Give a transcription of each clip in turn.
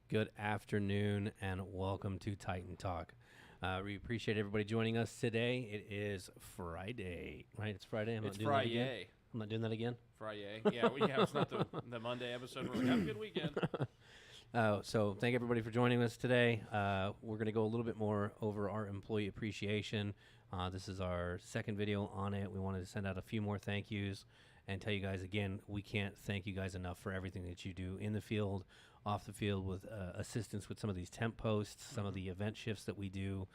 Good afternoon and welcome to Titan Talk. We appreciate everybody joining us today. It is Friday, right? It's Friday. It's Friday. I'm not doing that again. Friday. Yeah, it's not the Monday episode. We're like, have a good weekend. So thank everybody for joining us today. We're going to go a little bit more over our employee appreciation. This is our second video on it. We wanted to send out a few more thank yous and tell you guys again, we can't thank you guys enough for everything that you do in the field, off the field, with assistance with some of these temp posts, some of the event shifts that we do,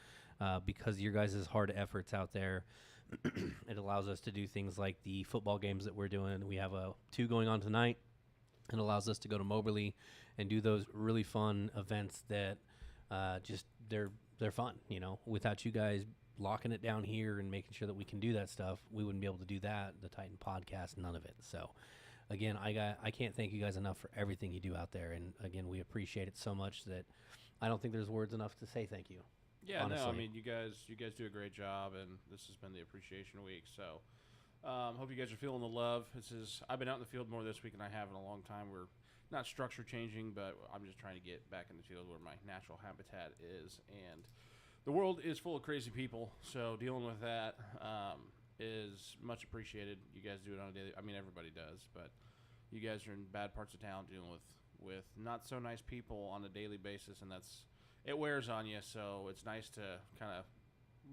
because your guys' hard efforts out there. It allows us to do things like the football games that we're doing. We have 2 going on tonight. It allows us to go to Moberly and do those really fun events that they're fun. You know, without you guys locking it down here and making sure that we can do that stuff, we wouldn't be able to do that. The Titan podcast, none of it. So, again, I can't thank you guys enough for everything you do out there. And again, we appreciate it so much that I don't think there's words enough to say thank you. Yeah, honestly. no, I mean, you guys do a great job, and this has been the appreciation week. So, hope you guys are feeling the love. I've been out in the field more this week than I have in a long time. We're not structure changing, but I'm just trying to get back in the field where my natural habitat is. And the world is full of crazy people, so dealing with that is much appreciated. You guys do it on a daily. I mean, everybody does, but you guys are in bad parts of town dealing with not so nice people on a daily basis, and it wears on you. So it's nice to kind of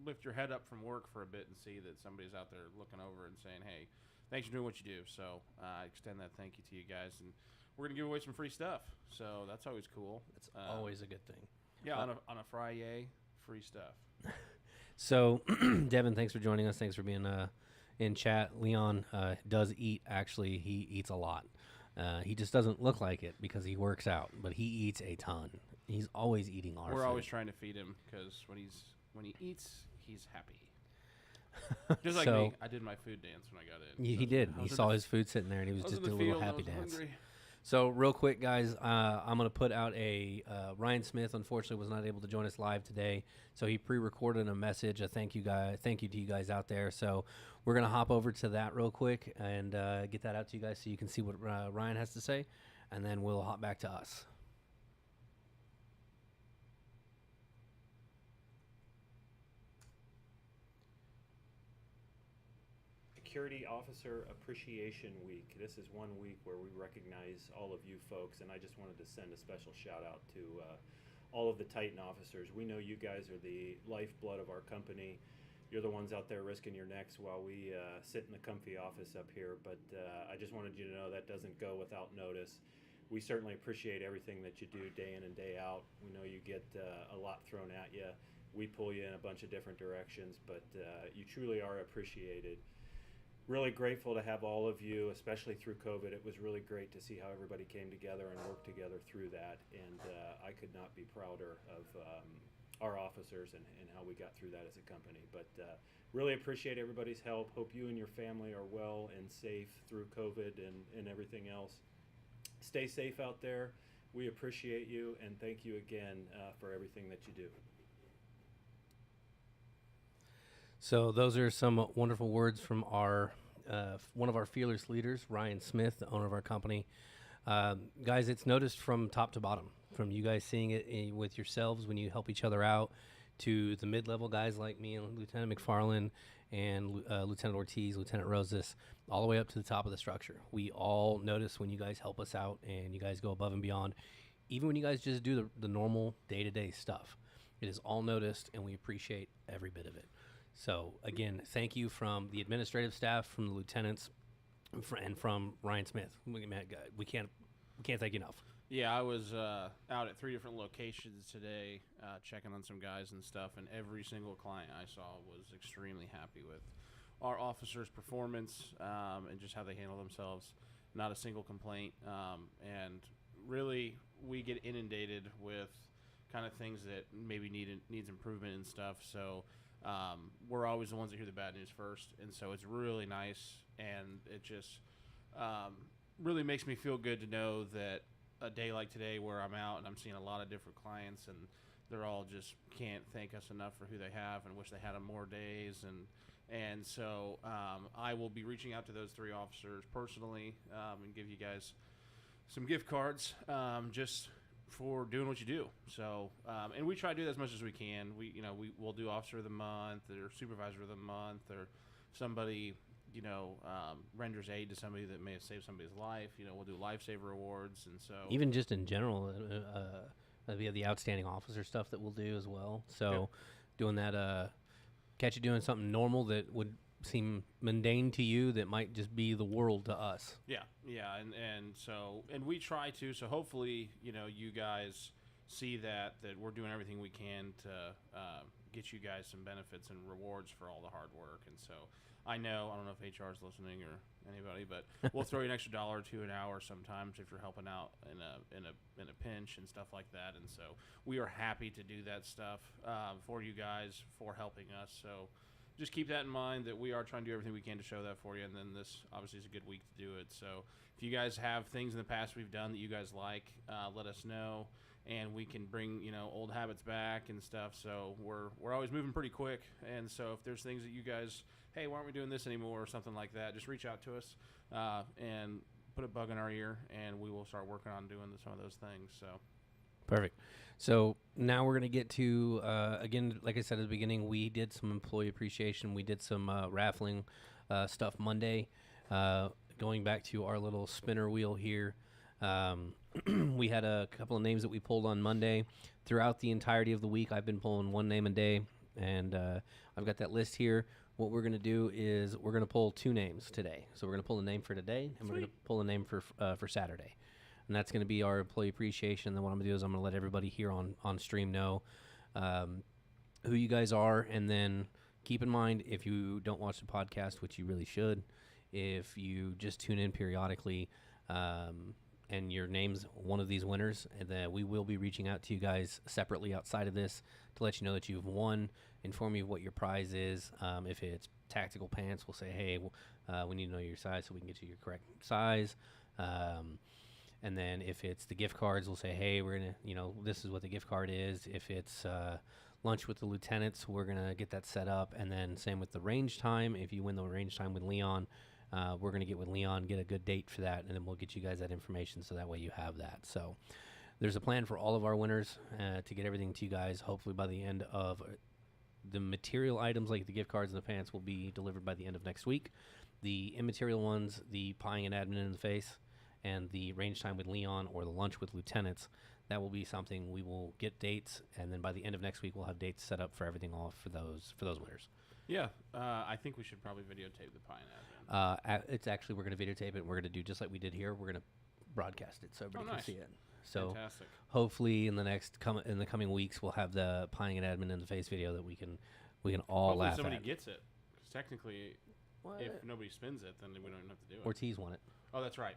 lift your head up from work for a bit and see that somebody's out there looking over and saying, "Hey, thanks for doing what you do." So I extend that thank you to you guys, and we're gonna give away some free stuff. So that's always cool. It's always a good thing. Yeah, on a Friday, free stuff. So, Devin, thanks for joining us. Thanks for being in chat. Leon does eat. Actually, he eats a lot. He just doesn't look like it because he works out, but he eats a ton. He's always eating our We're food. always trying to feed him because when he eats, he's happy. Just like So- me, I did my food dance when I got in. He did. He saw his food sitting there, and he was I was just in the doing a little field, I happy was dance. hungry. So, real quick, guys, I'm going to put out a Ryan Smith. Unfortunately, was not able to join us live today, so he pre-recorded a message. A thank you to you guys out there. So, we're going to hop over to that real quick and get that out to you guys so you can see what Ryan has to say, and then we'll hop back to us. Security Officer Appreciation Week. This is one week where we recognize all of you folks, and I just wanted to send a special shout out to all of the Titan officers. We know you guys are the lifeblood of our company. You're the ones out there risking your necks while we sit in the comfy office up here, but I just wanted you to know that doesn't go without notice. We certainly appreciate everything that you do day in and day out. We know you get a lot thrown at you. We pull you in a bunch of different directions, but you truly are appreciated. Really grateful to have all of you, especially through COVID. It was really great to see how everybody came together and worked together through that. And I could not be prouder of our officers and how we got through that as a company. But really appreciate everybody's help. Hope you and your family are well and safe through COVID and everything else. Stay safe out there. We appreciate you, and thank you again for everything that you do. So those are some wonderful words from our one of our fearless leaders, Ryan Smith, the owner of our company. Guys, it's noticed from top to bottom, from you guys seeing it with yourselves when you help each other out, to the mid-level guys like me and Lieutenant McFarland and Lieutenant Ortiz, Lieutenant Rosas, all the way up to the top of the structure. We all notice when you guys help us out and you guys go above and beyond, even when you guys just do the normal day-to-day stuff. It is all noticed, and we appreciate every bit of it. So, again, thank you from the administrative staff, from the lieutenants, and from Ryan Smith. We can't thank you enough. Yeah, I was out at 3 different locations today checking on some guys and stuff, and every single client I saw was extremely happy with our officers' performance and just how they handle themselves. Not a single complaint. And really, we get inundated with kind of things that maybe needs improvement and stuff. So we're always the ones that hear the bad news first, and so it's really nice, and it just really makes me feel good to know that a day like today where I'm out and I'm seeing a lot of different clients, and they're all just can't thank us enough for who they have and wish they had them more days, and so I will be reaching out to those 3 officers personally and give you guys some gift cards. Just for doing what you do. So, and we try to do that as much as we can. We'll do Officer of the Month or Supervisor of the Month, or somebody, renders aid to somebody that may have saved somebody's life. We'll do Lifesaver Awards, and so Even just in general, we have the outstanding officer stuff that we'll do as well. So, doing that, catch you doing something normal that would seem mundane to you that might just be the world to us. Yeah, and we try to. So hopefully, you guys see that we're doing everything we can to get you guys some benefits and rewards for all the hard work. And so I don't know if HR is listening or anybody, but we'll throw you an extra $1 or $2 an hour sometimes if you're helping out in a pinch and stuff like that. And so we are happy to do that stuff for you guys, for helping us. So just keep that in mind, that we are trying to do everything we can to show that for you. And then this obviously is a good week to do it. So if you guys have things in the past we've done that you guys like, let us know, and we can bring old habits back and stuff. So we're always moving pretty quick. And so if there's things that you guys, hey, why aren't we doing this anymore, or something like that, just reach out to us and put a bug in our ear, and we will start working on doing some of those things. So Perfect. So now we're going to get to, again, like I said at the beginning, we did some employee appreciation. We did some raffling stuff Monday. Going back to our little spinner wheel here, we had a couple of names that we pulled on Monday. Throughout the entirety of the week, I've been pulling one name a day, and I've got that list here. What we're going to do is we're going to pull 2 names today. So we're going to pull a name for today, and we're going to pull a name for Saturday. And that's going to be our employee appreciation. And then what I'm going to do is I'm going to let everybody here on stream know who you guys are. And then keep in mind, if you don't watch the podcast, which you really should, if you just tune in periodically and your name's one of these winners, and then we will be reaching out to you guys separately outside of this to let you know that you've won, inform you of what your prize is. If it's tactical pants, we'll say, hey, we need to know your size so we can get you your correct size. And then if it's the gift cards, we'll say, hey, we're going to, this is what the gift card is. If it's lunch with the lieutenants, we're going to get that set up. And then same with the range time. If you win the range time with Leon, we're going to get with Leon, get a good date for that, and then we'll get you guys that information so that way you have that. So there's a plan for all of our winners to get everything to you guys. Hopefully by the end of the material items like the gift cards and the pants will be delivered by the end of next week. The immaterial ones, the pieing an admin in the face, and the range time with Leon or the lunch with lieutenants, that will be something we will get dates, and then by the end of next week we'll have dates set up for everything all for those winners. Yeah, I think we should probably videotape the pie and admin. It's actually, we're going to videotape it, and we're going to do just like we did here. We're going to broadcast it so everybody can see it. So fantastic. Hopefully in the coming weeks we'll have the pieing an admin in the face video that we can all Hopefully laugh somebody at. gets it, because technically, if nobody spins it, then we don't even have to do it. Ortiz won it. Oh, that's right.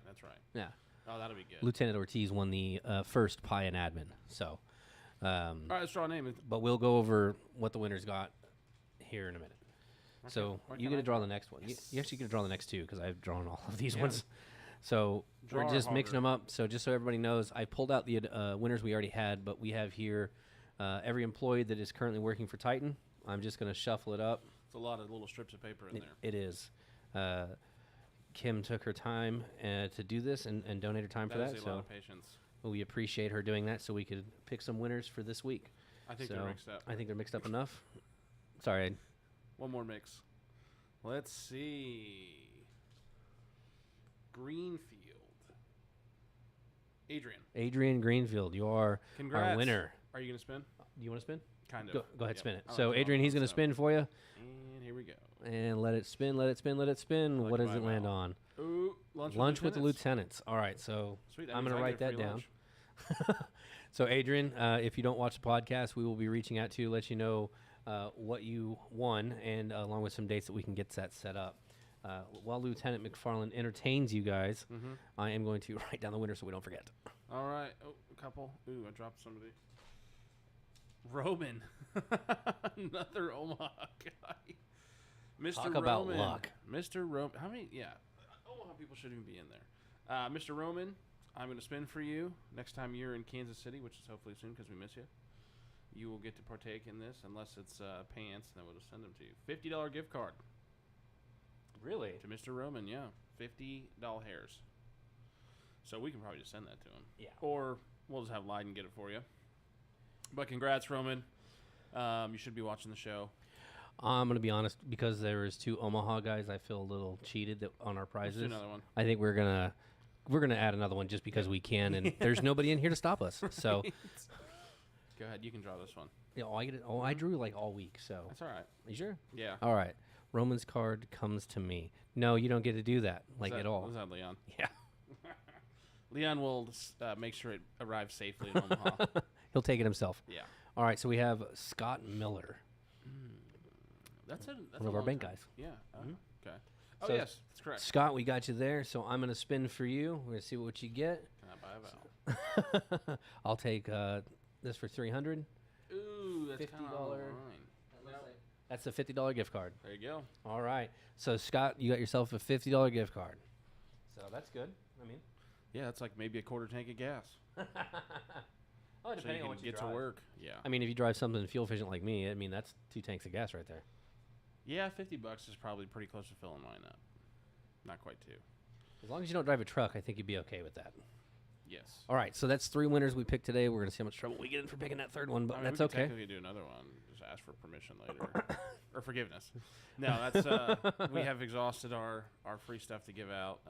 Yeah. Oh, that'll be good. Lieutenant Ortiz won the first pieing admin. So. All right, let's draw a name. But we'll go over what the winners got here in a minute. Okay. So you get to draw the next one. Yes. You actually get to draw the next 2 because I've drawn all of these Yeah. ones. So Draw we're just harder. mixing them up. So just so everybody knows, I pulled out the winners we already had, but we have here every employee that is currently working for Titan. I'm just going to shuffle it up. It's a lot of little strips of paper in there. It is. Kim took her time to do this and donate her time for that. That is a So lot of patience. we appreciate her doing that so we could pick some winners for this week. I think So they're mixed up. I think they're mixed up enough. Sorry. One more mix. Let's see. Greenfield. Adrian Greenfield, you are Congrats. our winner. Are you going to spin? Do you want to spin? Kind of. Go ahead, Yep. spin it. I like So, to Adrian, he's going to so- spin for you. And here we go. And let it spin, let it spin, let it spin. Like What does my it land mouth. on? Ooh, lunch Lunch with the lieutenants. All right, so Sweet. That I'm means going to I write get that free down. lunch. So, Adrian, if you don't watch the podcast, we will be reaching out to you, let you know what you won, and along with some dates that we can get that set up. While Lieutenant McFarland entertains you guys, I am going to write down the winner so we don't forget. All right. Oh, a couple. Ooh, I dropped somebody. Roman. Another Omaha guy. Mr. Talk Roman. about luck. Mr. Roman. How many? Yeah. Omaha people shouldn't even be in there. Mr. Roman, I'm going to spin for you next time you're in Kansas City, which is hopefully soon because we miss you. You will get to partake in this unless it's pants, and then we'll just send them to you. $50 gift card Really? to Mr. Roman, yeah. $50 hairs. So we can probably just send that to him. Yeah. Or we'll just have Leiden get it for you. But congrats, Roman. You should be watching the show. I'm going to be honest, because there is 2 Omaha guys, I feel a little cheated on our Let's prizes. do another one. I think we're gonna add another one just because we can, and there's nobody in here to stop us. So, Go ahead. You can draw this one. yeah, I get it. Oh, I drew like all week. So, That's all right. you sure? Yeah. All right. Roman's card comes to me. No, you don't get to do that, like at all. Was that Leon? Yeah. Leon will make sure it arrives safely in Omaha. He'll take it himself. Yeah. All right. So we have Scott Miller, That's one a of our long bank time. guys. Yeah. Okay. Oh, So yes. That's correct. Scott, we got you there. So I'm gonna spin for you. We're gonna see what you get. Can I buy a vowel? I'll take this for $300. Ooh, that's kind of $50. line. That's a $50 gift card. There you go. All right. So Scott, you got yourself a $50 gift card. So that's good. I mean, Yeah, that's like maybe a quarter tank of gas. oh, So depending you on can what you get drive. to work. Yeah. I mean, if you drive something fuel efficient like me, I mean that's 2 tanks of gas right there. Yeah, $50 is probably pretty close to filling mine up. Not quite 2. As long as you don't drive a truck, I think you'd be okay with that. Yes. All right. So that's 3 winners we picked today. We're gonna see how much trouble we get in for picking that 3rd one, but I mean, that's we could okay. technically do another one. Just ask for permission later. Or forgiveness. No, that's we have exhausted our free stuff to give out.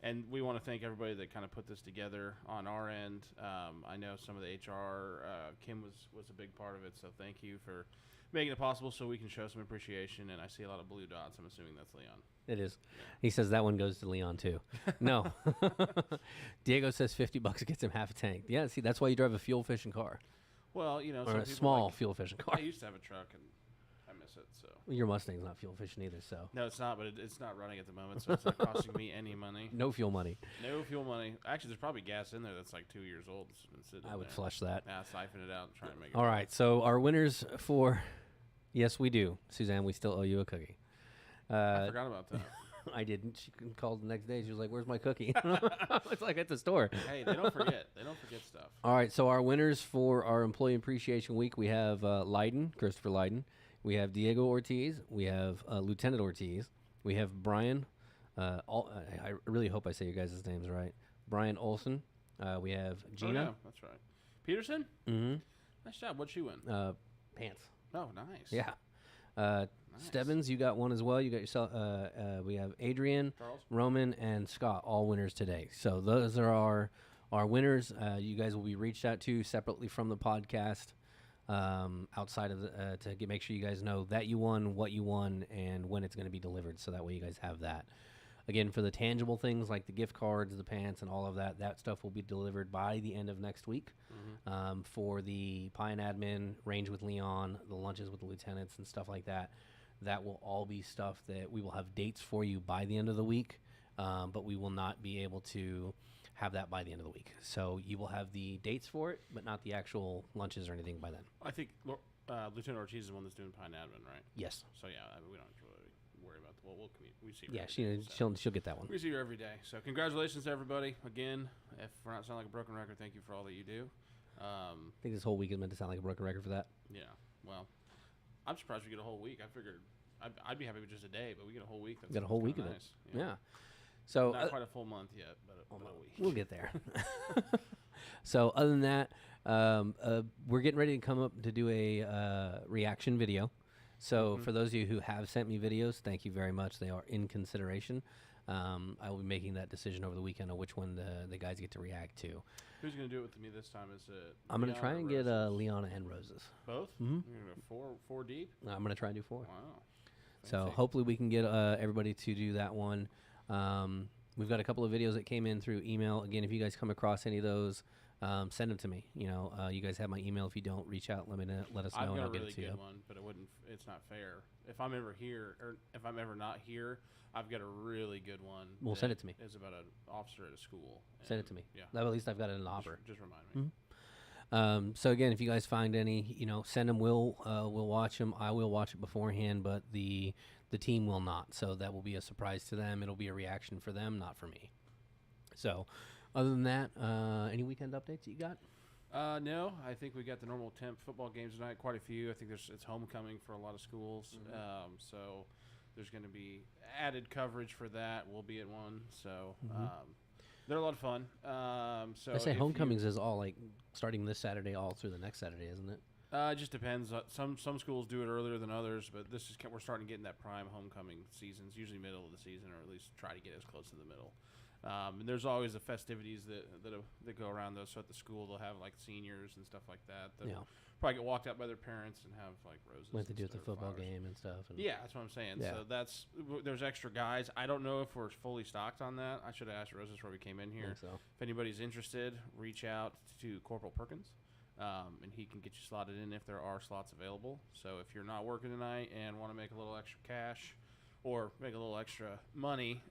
And we want to thank everybody that kind of put this together on our end. I know some of the HR, Kim was a big part of it, so thank you for making it possible so we can show some appreciation. And I see a lot of blue dots. I'm assuming that's Leon. It is. He says that one goes to Leon too. No. Diego says $50 gets him half a tank. Yeah. See, that's why you drive a fuel efficient car Well, you know, or some a people small like, fuel efficient car. I used to have a truck and I miss it. So Your Mustang's not fuel efficient either, so no, it's not. But it's not running at the moment, so it's not costing me any money. no fuel money. No fuel money. Actually, there's probably gas in there that's like 2 years old. It's been sitting I would there. flush that. Yeah, siphon it out and try and make it. All right. So our winners for, yes, we do. Suzanne, we still owe you a cookie. I forgot about that. I didn't. She called the next day. She was like, "Where's my cookie?" It's like at the store. Hey, they don't forget. They don't forget stuff. All right. So our winners for our Employee Appreciation Week, we have Christopher Leiden. We have Diego Ortiz. We have Lieutenant Ortiz. We have Brian. I really hope I say you guys' names right. Brian Olson. We have Gina. Oh, yeah, that's right. Peterson? Mm-hmm. Nice job. What'd she win? Pants. Oh, nice. Yeah. Nice. Stebbins, you got one as well. You got yourself. We have Adrian, Charles? Roman, and Scott, all winners today. So those are our winners. You guys will be reached out to separately from the podcast, outside of the to make sure you guys know that you won, what you won, and when it's going to be delivered. So that way you guys have that. Again, for the tangible things like the gift cards, the pants, and all of that, that stuff will be delivered by the end of next week. Mm-hmm. For the Pie and Admin, Range with Leon, the lunches with the lieutenants, and stuff like that, that will all be stuff that we will have dates for you by the end of the week, but we will not be able to have that by the end of the week. So you will have the dates for it, but not the actual lunches or anything by then. I think Lieutenant Ortiz is the one that's doing Pine Admin, right? Yes. So, yeah, I mean, we don't have to really worry about the we see her Yeah, every day, so. she'll get that one. We see her every day. So, congratulations to everybody. Again, if we're not sounding like a broken record, thank you for all that you do. I think this whole week is meant to sound like a broken record for that. Yeah, well, I'm surprised we get a whole week. I figured I'd be happy with just a day, but we get a whole week. We got a whole week of it. nice. Yeah. So Not quite a full month yet, but a week. we'll get there. So other than that, we're getting ready to come up to do a reaction video. So for those of you who have sent me videos, thank you very much. They are in consideration. I will be making that decision over the weekend on which one the guys get to react to. Who's going to do it with me this time? Is it I'm going to try Leon and or get Roses? Leona and Roses. Both? Mhm. You're going to go four deep? I'm going to try and do 4. Wow. So Fancy. hopefully we can get everybody to do that one. We've got a couple of videos that came in through email. Again, if you guys come across any of those, send them to me. You know, you guys have my email. If you don't, reach out. Let us know, I've and got I'll a get really it to good you. one, but it's not fair. If I'm ever here, or if I'm ever not here, I've got a really good one. Well, send it to me. It's about an officer at a school. Send it and to me. Yeah. At least I've got it in the hopper. Just remind me. So again, if you guys find any, send them. We'll watch them. I will watch it beforehand, but the team will not. So that will be a surprise to them. It'll be a reaction for them, not for me. So, other than that, any weekend updates that you got? No, I think we got the normal temp football games tonight. Quite a few. I think it's homecoming for a lot of schools. So there's going to be added coverage for that. We'll be at one. So They're a lot of fun. So I say if homecomings is all like starting this Saturday, all through the next Saturday, isn't it? It just depends. Some schools do it earlier than others, but we're starting to get in that prime homecoming season. It's usually middle of the season, or at least try to get as close to the middle. And there's always the festivities that go around those. So at the school, they'll have like seniors and stuff like that. Probably get walked out by their parents and have like roses. What they do at the instead of football flowers. game and stuff. And Yeah, that's what I'm saying. Yeah. So there's extra guys. I don't know if we're fully stocked on that. I should have asked Roses before we came in I here. think so. If anybody's interested, reach out to Corporal Perkins, and he can get you slotted in if there are slots available. So if you're not working tonight and want to make a little extra cash or make a little extra money,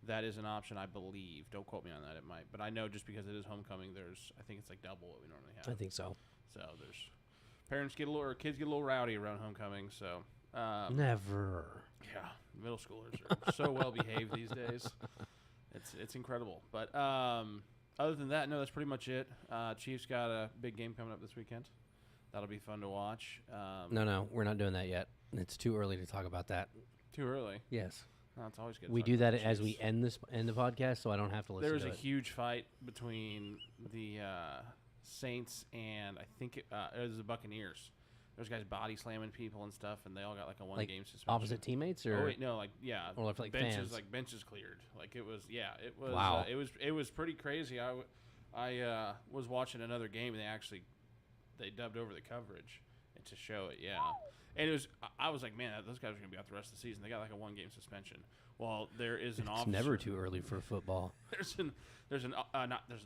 that is an option, I believe. Don't quote me on that. It might, but I know just because it is homecoming, I think it's like double what we normally have. I think so. So there's kids get a little rowdy around homecoming. So Never. yeah, middle schoolers are so well behaved these days. It's incredible. But other than that, no, that's pretty much it. Chiefs got a big game coming up this weekend. That'll be fun to watch. No, we're not doing that yet. It's too early to talk about that. Too early. Yes. No, it's always good. to We talk do about that the as we Chiefs. end the podcast, so I don't have to listen There was to a it. huge fight between the Saints and I think it was the Buccaneers. There's guys body slamming people and stuff, and they all got like a one-game suspension. Opposite teammates, or Oh wait, no, or like benches, fans? benches cleared. Like it was, it was. Wow. It was pretty crazy. I was watching another game, and they dubbed over the coverage to show it. Yeah, and it was. I was like, man, those guys are gonna be out the rest of the season. They got like a one-game suspension. Well, there is an It's officer. never too early for football. There's an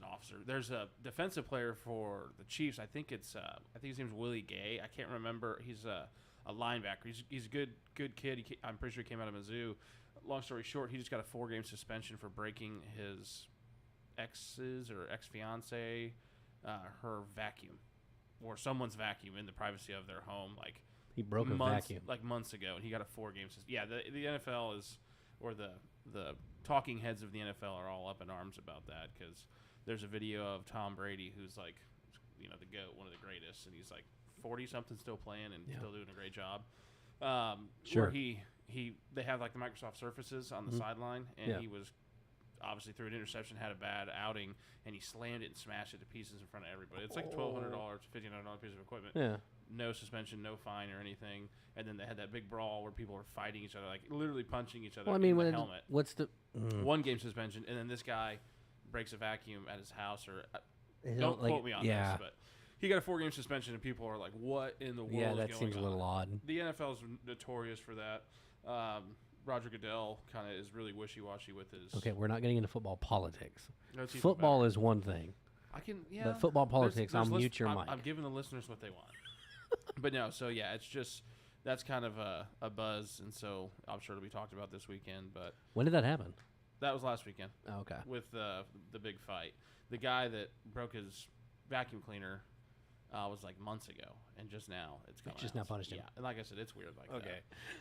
officer. There's a defensive player for the Chiefs. I think his name's Willie Gay. I can't remember. He's a linebacker. He's a good kid. I'm pretty sure he came out of Mizzou. Long story short, he just got a 4-game suspension for breaking his ex's or ex-fiance her vacuum or someone's vacuum in the privacy of their home. Like He broke a vacuum. Like months ago, and he got a 4-game suspension. Yeah, the NFL is, or the talking heads of the NFL are all up in arms about that because there's a video of Tom Brady who's like, the GOAT, one of the greatest, and he's like 40-something still playing and still doing a great job. Sure. Where they have like the Microsoft Surfaces on the sideline, and he was obviously threw an interception, had a bad outing, and he slammed it and smashed it to pieces in front of everybody. It's like $1,200, $1,500 piece of equipment. Yeah. No suspension, no fine or anything. And then they had that big brawl where people were fighting each other, like literally punching each other Well, I mean, in the helmet. what's the 1-game suspension, and then this guy breaks a vacuum at his house, or you don't know, quote me on yeah. this, but he got a 4-game suspension, and people are like, "What in the world Yeah, is that going seems on?" a little odd. The NFL is notorious for that. Roger Goodell kind of is really wishy-washy with his. Okay, we're not getting into football politics. That's even Football better. is one thing. I can, yeah. But football politics, I'll mute your I'm, mic. I'm giving the listeners what they want. But no, so yeah, it's just that's kind of a buzz, and so I'm sure it'll be talked about this weekend. But When did that happen? that was last weekend Oh, okay. with the big fight. The guy that broke his vacuum cleaner was like months ago, and just now it's coming just out. now punished him. Yeah, and like I said, it's weird like Okay.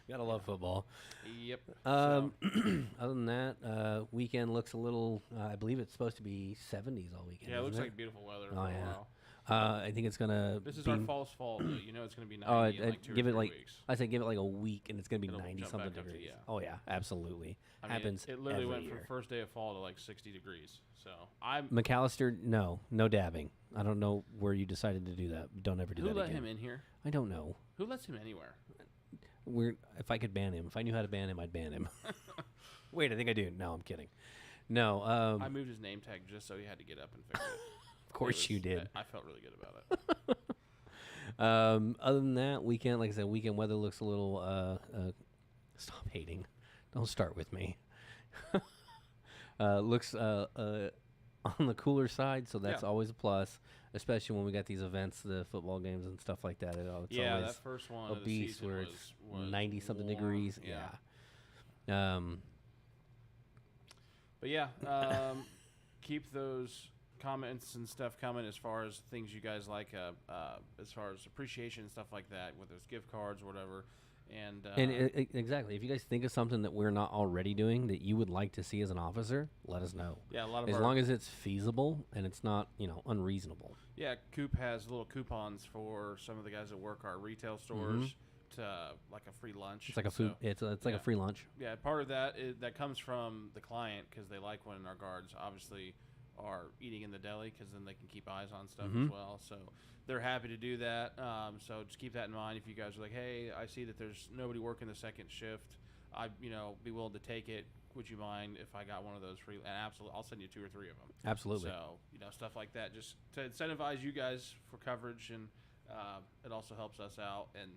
Gotta love football. that. Yep. Other than that, weekend looks a little. I believe it's supposed to be 70s all weekend. Yeah, it looks isn't like beautiful weather. Oh, for a yeah. while. I think it's gonna. This is be, our false fall. Though. You know, it's going to be 90 Oh, in like 2 give or it 3 like weeks. I say, give it like a week, and it's gonna be It'll 90 jump something back up to- degrees. yeah. Oh yeah, absolutely. I mean, Happens. It literally every went year. from first day of fall to like 60 degrees. So I'm. McAllister, no dabbing. I don't know where you decided to do that. Don't ever do Who that let again. him in here? I don't know. Who lets him anywhere? If I could ban him, if I knew how to ban him, I'd ban him. Wait, I think I do. No, I'm kidding. No, I moved his name tag just so he had to get up and fix it. of course you did. I felt really good about it. Other than that, weekend, like I said, weekend weather looks a little. Stop hating. Don't start with me. Looks on the cooler side, so that's Yeah. always a plus, especially when we got these events, the football games and stuff like that. It's Yeah, always that first one a of the beast season where was, it's was 90 something warm. degrees. Yeah. But yeah, keep those comments and stuff coming as far as things you guys like, as far as appreciation and stuff like that, whether it's gift cards or whatever. And Exactly. If you guys think of something that we're not already doing that you would like to see as an officer, let us know. yeah, a lot of As our, long as it's feasible and it's not, unreasonable. yeah, Coop has little coupons for some of the guys that work our retail stores. like a free lunch. It's like a food. It's like a free lunch. Yeah, part of that that comes from the client because they like when our guards obviously are eating in the deli because then they can keep eyes on stuff as well. So they're happy to do that. So just keep that in mind. If you guys are like, hey, I see that there's nobody working the second shift, I'd be willing to take it. Would you mind if I got one of those free? And absolutely, I'll send you 2 or 3 of them. Absolutely. So stuff like that, just to incentivize you guys for coverage, and it also helps us out, and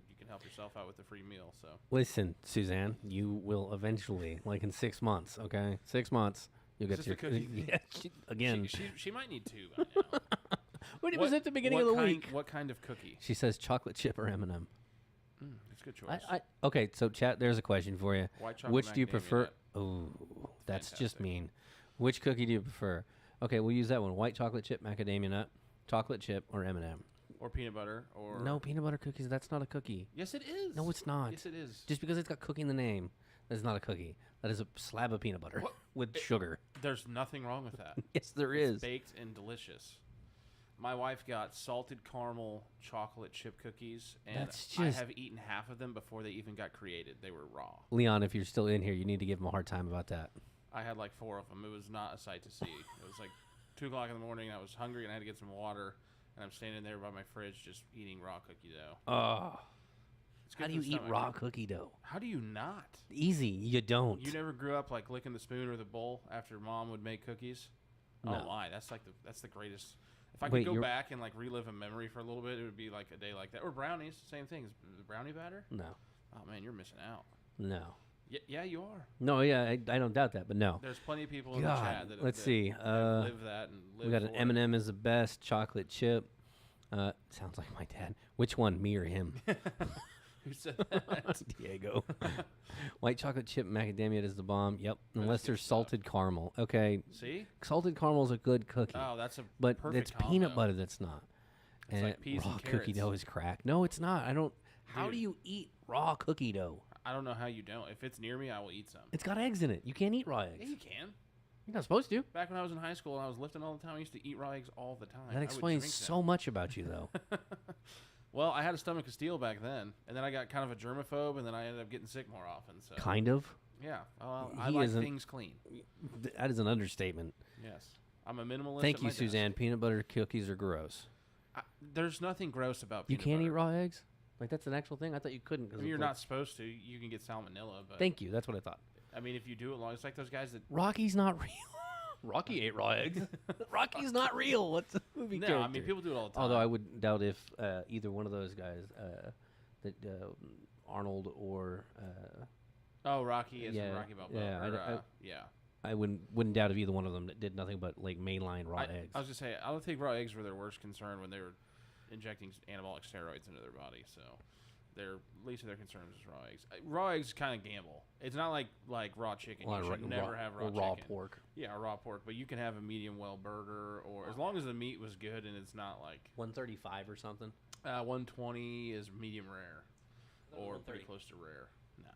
you can help yourself out with the free meal. So listen, Suzanne, you will eventually, like in 6 months, okay, 6 months, you'll get your cookie. Yeah, again. She might need 2 by now. When it was at the beginning of the week. What kind of cookie? She says chocolate chip or M&M. That's a good choice. Okay, so chat. There's a question for you. White chocolate Which do you macadamia prefer? nut. Oh, that's just Fantastic. mean. Which cookie do you prefer? Okay, we'll use that one. White chocolate chip, macadamia nut, chocolate chip, or M&M. Or peanut butter, or No, peanut butter cookies. That's not a cookie. Yes, it is. No, it's not. Yes, it is. Just because it's got cookie in the name, that's not a cookie. That is a slab of peanut butter What? with sugar. There's nothing wrong with that. Yes, there It's is. baked and delicious. My wife got salted caramel chocolate chip cookies, and That's I just- have eaten half of them before they even got created. They were raw. Leon, if you're still in here, you need to give him a hard time about that. I had like 4 of them. It was not a sight to see. It was like 2 o'clock in the morning. I was hungry and I had to get some water, and I'm standing there by my fridge just eating raw cookie dough. Oh, It's good how do for you the eat stomach. raw cookie dough? How do you not? Easy, you don't. You never grew up like licking the spoon or the bowl after mom would make cookies? No. Oh my, that's the greatest. If I Wait, could go you're- back and like relive a memory for a little bit, it would be like a day like that. Or brownies, same thing. Is the brownie batter? No, Oh man, you're missing out. no, Yeah, you are. no. Yeah, I don't doubt that, but no. There's plenty of people in the God, chat that let's that see. live that and live We got an for M&M is the best. Chocolate chip. Sounds like my dad. Which one, me or him? it. Who said that? Diego. White chocolate chip macadamia is the bomb. Yep. Unless good there's stuff. salted caramel. Okay. See? Salted caramel is a good cookie. Oh, that's a but perfect it's peanut combo. butter that's not. It's and like peas raw and cookie carrots. dough is crack. No, it's not. I don't. How do Dude. you eat raw cookie dough? I don't know how you don't. If it's near me, I will eat some. It's got eggs in it. You can't eat raw eggs. Yeah, you can. You're not supposed to. Back when I was in high school and I was lifting all the time, I used to eat raw eggs all the time. I That would explains drink so much about you, though. them. Well, I had a stomach of steel back then, and then I got kind of a germaphobe, and then I ended up getting sick more often. So Kind of. yeah, I He like isn't- things clean. That is an understatement. Yes, I'm a minimalist. Thank at you, my desk. Suzanne. Peanut butter cookies are gross. There's nothing gross about You peanut can't eat butter. raw eggs? Like, that's an actual thing? I thought you couldn't. I mean, you're not supposed to. You can get salmonella, but Thank you. That's what I thought. I mean, if you do it long, it's like those guys that. Rocky's not real. Rocky ate raw eggs. Rocky's not real. What's a movie No, character? I mean people do it all the time. Although I would doubt if either one of those guys, Arnold or Oh, Rocky is Yeah, Rocky Balboa. yeah, or, yeah. I wouldn't doubt if either one of them did nothing but like mainline raw eggs. I was just saying, I don't think raw eggs were their worst concern when they were injecting anabolic steroids into their body. So, their least of their concerns is raw eggs. Raw eggs kind of gamble. It's not like raw chicken. Well, You should never have raw or raw chicken. pork. Yeah, raw pork. But you can have a medium well burger, or as long as the meat was good and it's not like 135 or something. 120 is medium rare, No, or 130. pretty close to rare. Nah,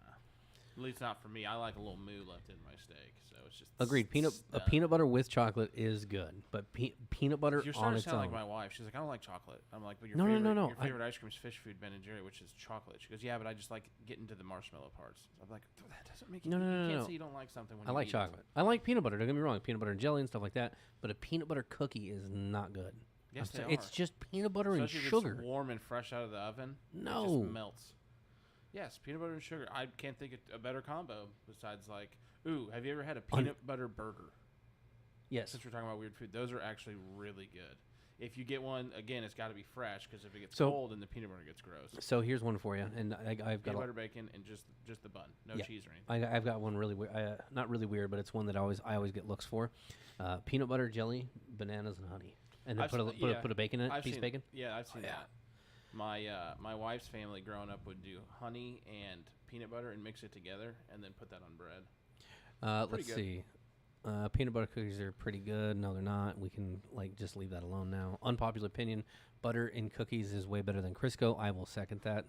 at least not for me. I like a little moo left in my steak, so it's just Agreed. done. Peanut butter with chocolate is good, but peanut butter You're on starting to its sound own. like my wife. She's like, I don't like chocolate. I'm like, but your No, no, favorite, no, no. Your favorite ice cream is fish food, Ben and Jerry, which is chocolate. She goes, yeah, but I just like getting to the marshmallow parts. So I'm like, that doesn't make No, you, no, no, you can't no. say you don't like something when I you like eat chocolate. I like peanut butter. Don't get me wrong. Peanut butter and jelly and stuff like that. But a peanut butter cookie is not good. Yes, I'm they so- It's are. just peanut butter and Especially if sugar. it's warm and fresh out of the oven. It No. just melts. Yes, peanut butter and sugar. I can't think of a better combo besides like, ooh, have you ever had a peanut butter burger? Yes. Since we're talking about weird food, those are actually really good. If you get one, again, it's got to be fresh because if it gets So- cold, then the peanut butter gets gross. So here's one for you, and I've got Peanut butter, bacon, and just the bun, no Yeah. cheese or anything. I've got one really weird. Not really weird, but it's one that I always get looks for. Peanut butter, jelly, bananas, and honey, and then I've put a seen- yeah. put a bacon in it. I've Piece seen, of bacon. Yeah, I've seen yeah. that. My wife's family growing up would do honey and peanut butter and mix it together and then put that on bread. Let's good. see. Peanut butter cookies are pretty good. No, they're not. We can just leave that alone now. Unpopular opinion: butter in cookies is way better than Crisco. I will second that.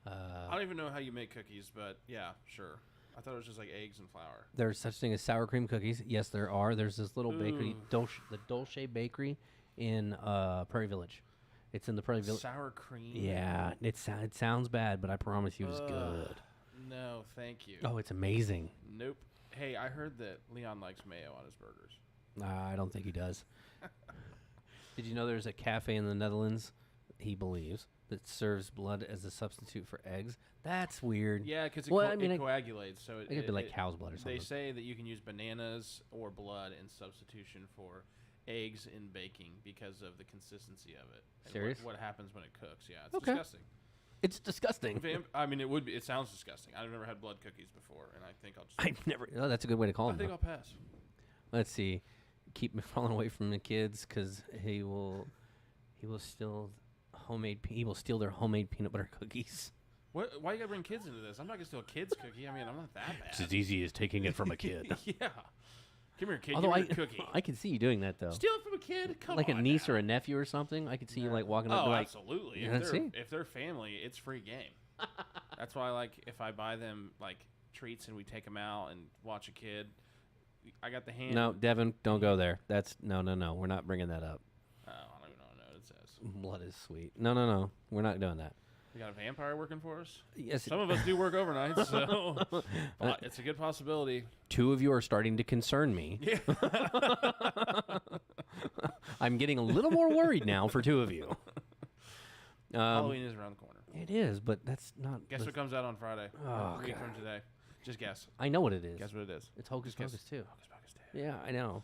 I don't even know how you make cookies, but yeah, sure. I thought it was just like eggs and flour. There's such thing as sour cream cookies. Yes, there are. There's this little bakery, Ooh. the Dolce Bakery in Prairie Village. It's in the Prairie Sour cream. Yeah, it sounds bad, but I promise you, it's good. No, thank you. Oh, it's amazing. Nope. Hey, I heard that Leon likes mayo on his burgers. I don't think he does. Did you know there's a cafe in the Netherlands, he believes, that serves blood as a substitute for eggs? That's weird. Yeah, because it, it coagulates. So it could be like cow's blood or something. They say that you can use bananas or blood in substitution for eggs in baking because of the consistency of it. And Serious? What happens when it cooks? Yeah, it's Okay. disgusting. It's disgusting. I mean, it would be. It sounds disgusting. I've never had blood cookies before, and I think I'll just. I've never. Oh, that's a good way to call I him. think I'll pass. Let's see. Keep McFarlane away from the kids because he will steal he will steal their homemade peanut butter cookies. What? Why you gotta bring kids into this? I'm not gonna steal a kid's cookie. I mean, I'm not that bad. It's as easy as taking it from a kid. Yeah. Come here, kid. Although Give me your cookie. I could see you doing that though. Steal it from a kid? Come like on. a niece now. or a nephew or something. I could see you like walking up Oh, and like, absolutely. Yeah, If they're family, it's free game. That's why, like, if I buy them like treats and we take them out and watch a kid, I got the hand. no, Devin, don't go there. That's no. We're not bringing that up. Oh, I don't even know what it says. Blood is sweet. No. We're not doing that. We got a vampire working for us. Yes, Some of us do work overnight, so it's a good possibility. two of you are starting to concern me. Yeah. I'm getting a little more worried now for two of you. Halloween is around the corner. It is, but that's not. Guess what comes out on Friday? Oh, a week God. from today. Just guess. I know what it is. Guess what it is. It's Hocus Just guess. Pocus too. Hocus Pocus 2. Yeah, I know.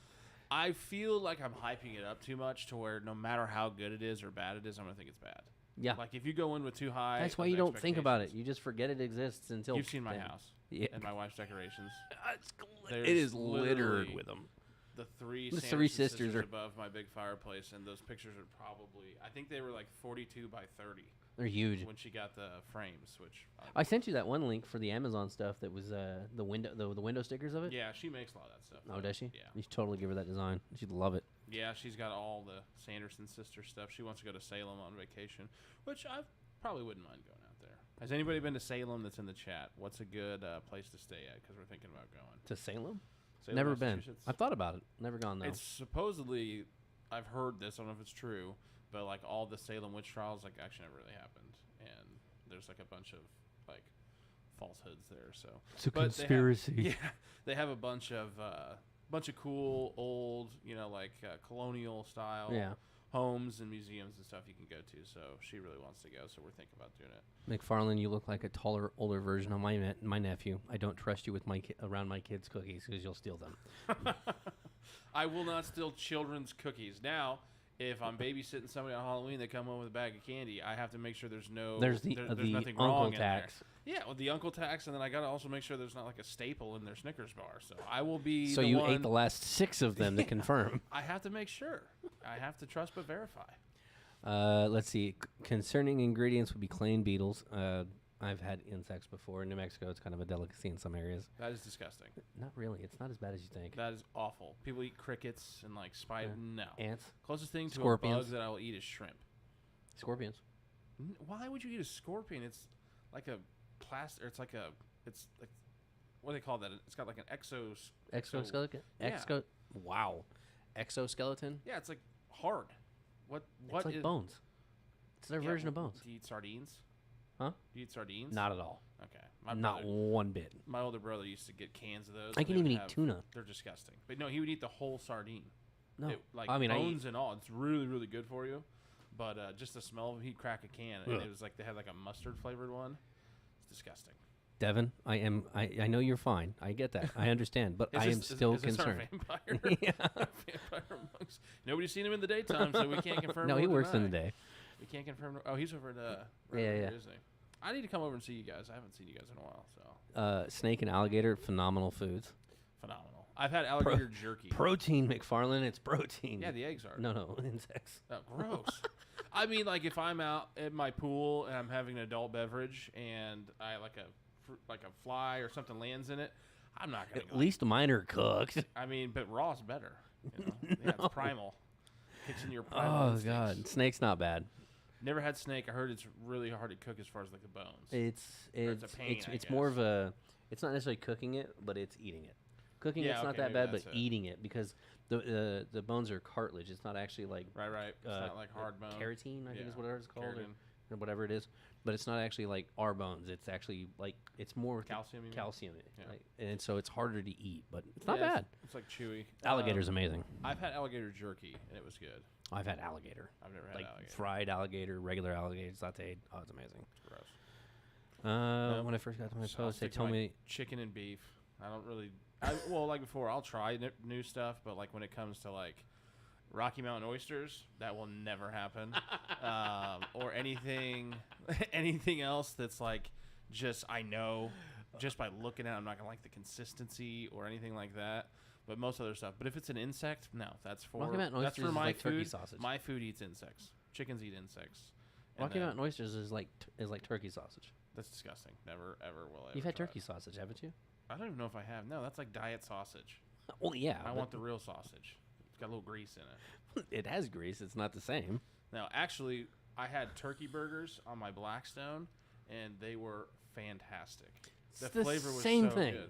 I feel like I'm hyping it up too much to where no matter how good it is or bad it is, I'm gonna think it's bad. Yeah, Like if you go in with too high, that's why of you don't think about it. expectations- You just forget it exists until You've seen my then. house Yeah, and my wife's decorations. it is There's littered literally with them. The three The Sanderson three sisters are- above my big fireplace, and those pictures are probably, I think they were like 42 by 30 They're huge. when she got the frames. Which I sent you that one link for the Amazon stuff that was the window stickers of it. yeah, she makes a lot of that stuff. Oh, does she? Yeah, You should totally give her that design. She'd love it. yeah, she's got all the Sanderson sister stuff. She wants to go to Salem on vacation, which I probably wouldn't mind going out there. Has anybody been to Salem that's in the chat? What's a good place to stay at? Because we're thinking about going. To Salem? Salem, Never been. Massachusetts. I've thought about it. Never gone though. It's supposedly, I've heard this. I don't know if it's true, but like all the Salem witch trials, like actually never really happened, and there's like a bunch of like falsehoods there. So It's a but conspiracy. They have, yeah, they have a bunch of cool old, like colonial style Yeah. homes and museums and stuff you can go to. So she really wants to go. So we're thinking about doing it. McFarlane, you look like a taller, older version of my nephew. I don't trust you with around my kids' cookies because you'll steal them. I will not steal children's cookies. Now, if I'm babysitting somebody on Halloween, they come home with a bag of candy. I have to make sure there's no There's the nothing uncle wrong tax. in there. Yeah, well, the uncle tax, and then I got to also make sure there's not like a staple in their Snickers bar. So I will be. So the you one, ate the last 6 of them to confirm. I have to make sure. I have to trust but verify. Let's see. Concerning ingredients would be clean beetles. I've had insects before. In New Mexico, it's kind of a delicacy in some areas. That is disgusting. Not really. It's not as bad as you think. That is awful. People eat crickets and like spider. Yeah. No. Ants, Closest thing to a Scorpions. bug that I will eat is shrimp. scorpions. Why would you eat a scorpion? It's like a plastic. It's like what do they call that? It's got like an Exoskeleton. Yeah. Wow. Exoskeleton. Yeah, it's like hard. What It's like is- bones. It's their yeah, version of bones. Do you eat sardines? Huh? Do you eat sardines? Not at all. Okay. Not one bit. My older brother used to get cans of those. I and can they even would eat have- tuna. They're disgusting. But no, he would eat the whole sardine. No. Like I mean, bones and all. It's really, really good for you. But just the smell of it, he'd crack a can, and it was like they had like a mustard flavored one. It's disgusting. Devin, I know you're fine. I get that. I understand, but I am still is this our concerned. vampire? Yeah. Vampire monks. Nobody's seen him in the daytime, so we can't confirm. No, nor he works in the deny. day. We can't confirm. Oh, he's over at Yeah, yeah. isn't he? I need to come over and see you guys. I haven't seen you guys in a while, so Snake and alligator, phenomenal foods. phenomenal. I've had alligator jerky. Protein, McFarlane. It's protein. Yeah, the eggs are. No, insects. Oh, gross. I mean, like if I'm out at my pool and I'm having an adult beverage and I like a fly or something lands in it, I'm not gonna. At least mine are cooked. I mean, but raw's better. You know? Yeah, No. it's primal. Kicks in your primal. Oh instincts. God, snake's not bad. Never had snake. I heard it's really hard to cook as far as like the bones. It's it's a pain, I it's more guess. of a. It's not necessarily cooking it, but it's eating it. Cooking Yeah, it's not okay, that maybe bad, but that's it. eating it because The bones are cartilage. It's not actually like Right. It's not like hard bone. keratin, I think is what it's called, Keratin. or whatever it is. But it's not actually like our bones. It's actually like it's more Calcium, you mean? calcium, Yeah. like, and so it's harder to eat. But it's not Yeah, bad. It's like chewy. Alligator's amazing. I've had alligator jerky, and it was good. I've had alligator, I've never had like alligator. fried alligator, regular alligator sauteed. Oh, it's amazing. It's gross. When I first got to my So I'll post, they stick to told my me chicken and beef. I don't really. Well, like before, I'll try new stuff, but like when it comes to like Rocky Mountain oysters, that will never happen. Or anything else that's like just I know just by looking at it, I'm not gonna like the consistency or anything like that. But most other stuff. But if it's an insect, no, that's for Rocky Mountain that's oysters for is my like food. turkey sausage. My food eats insects. Chickens eat insects. And Rocky Mountain oysters is like turkey sausage. That's disgusting. Never ever will I. You've ever had try turkey it. sausage, haven't you? I don't even know if I have. No, that's like diet sausage. Well, yeah. I but want the real sausage. It's got a little grease in it. It has grease. It's not the same. Now, actually, I had turkey burgers on my Blackstone, and they were fantastic. It's the flavor was same so thing. good.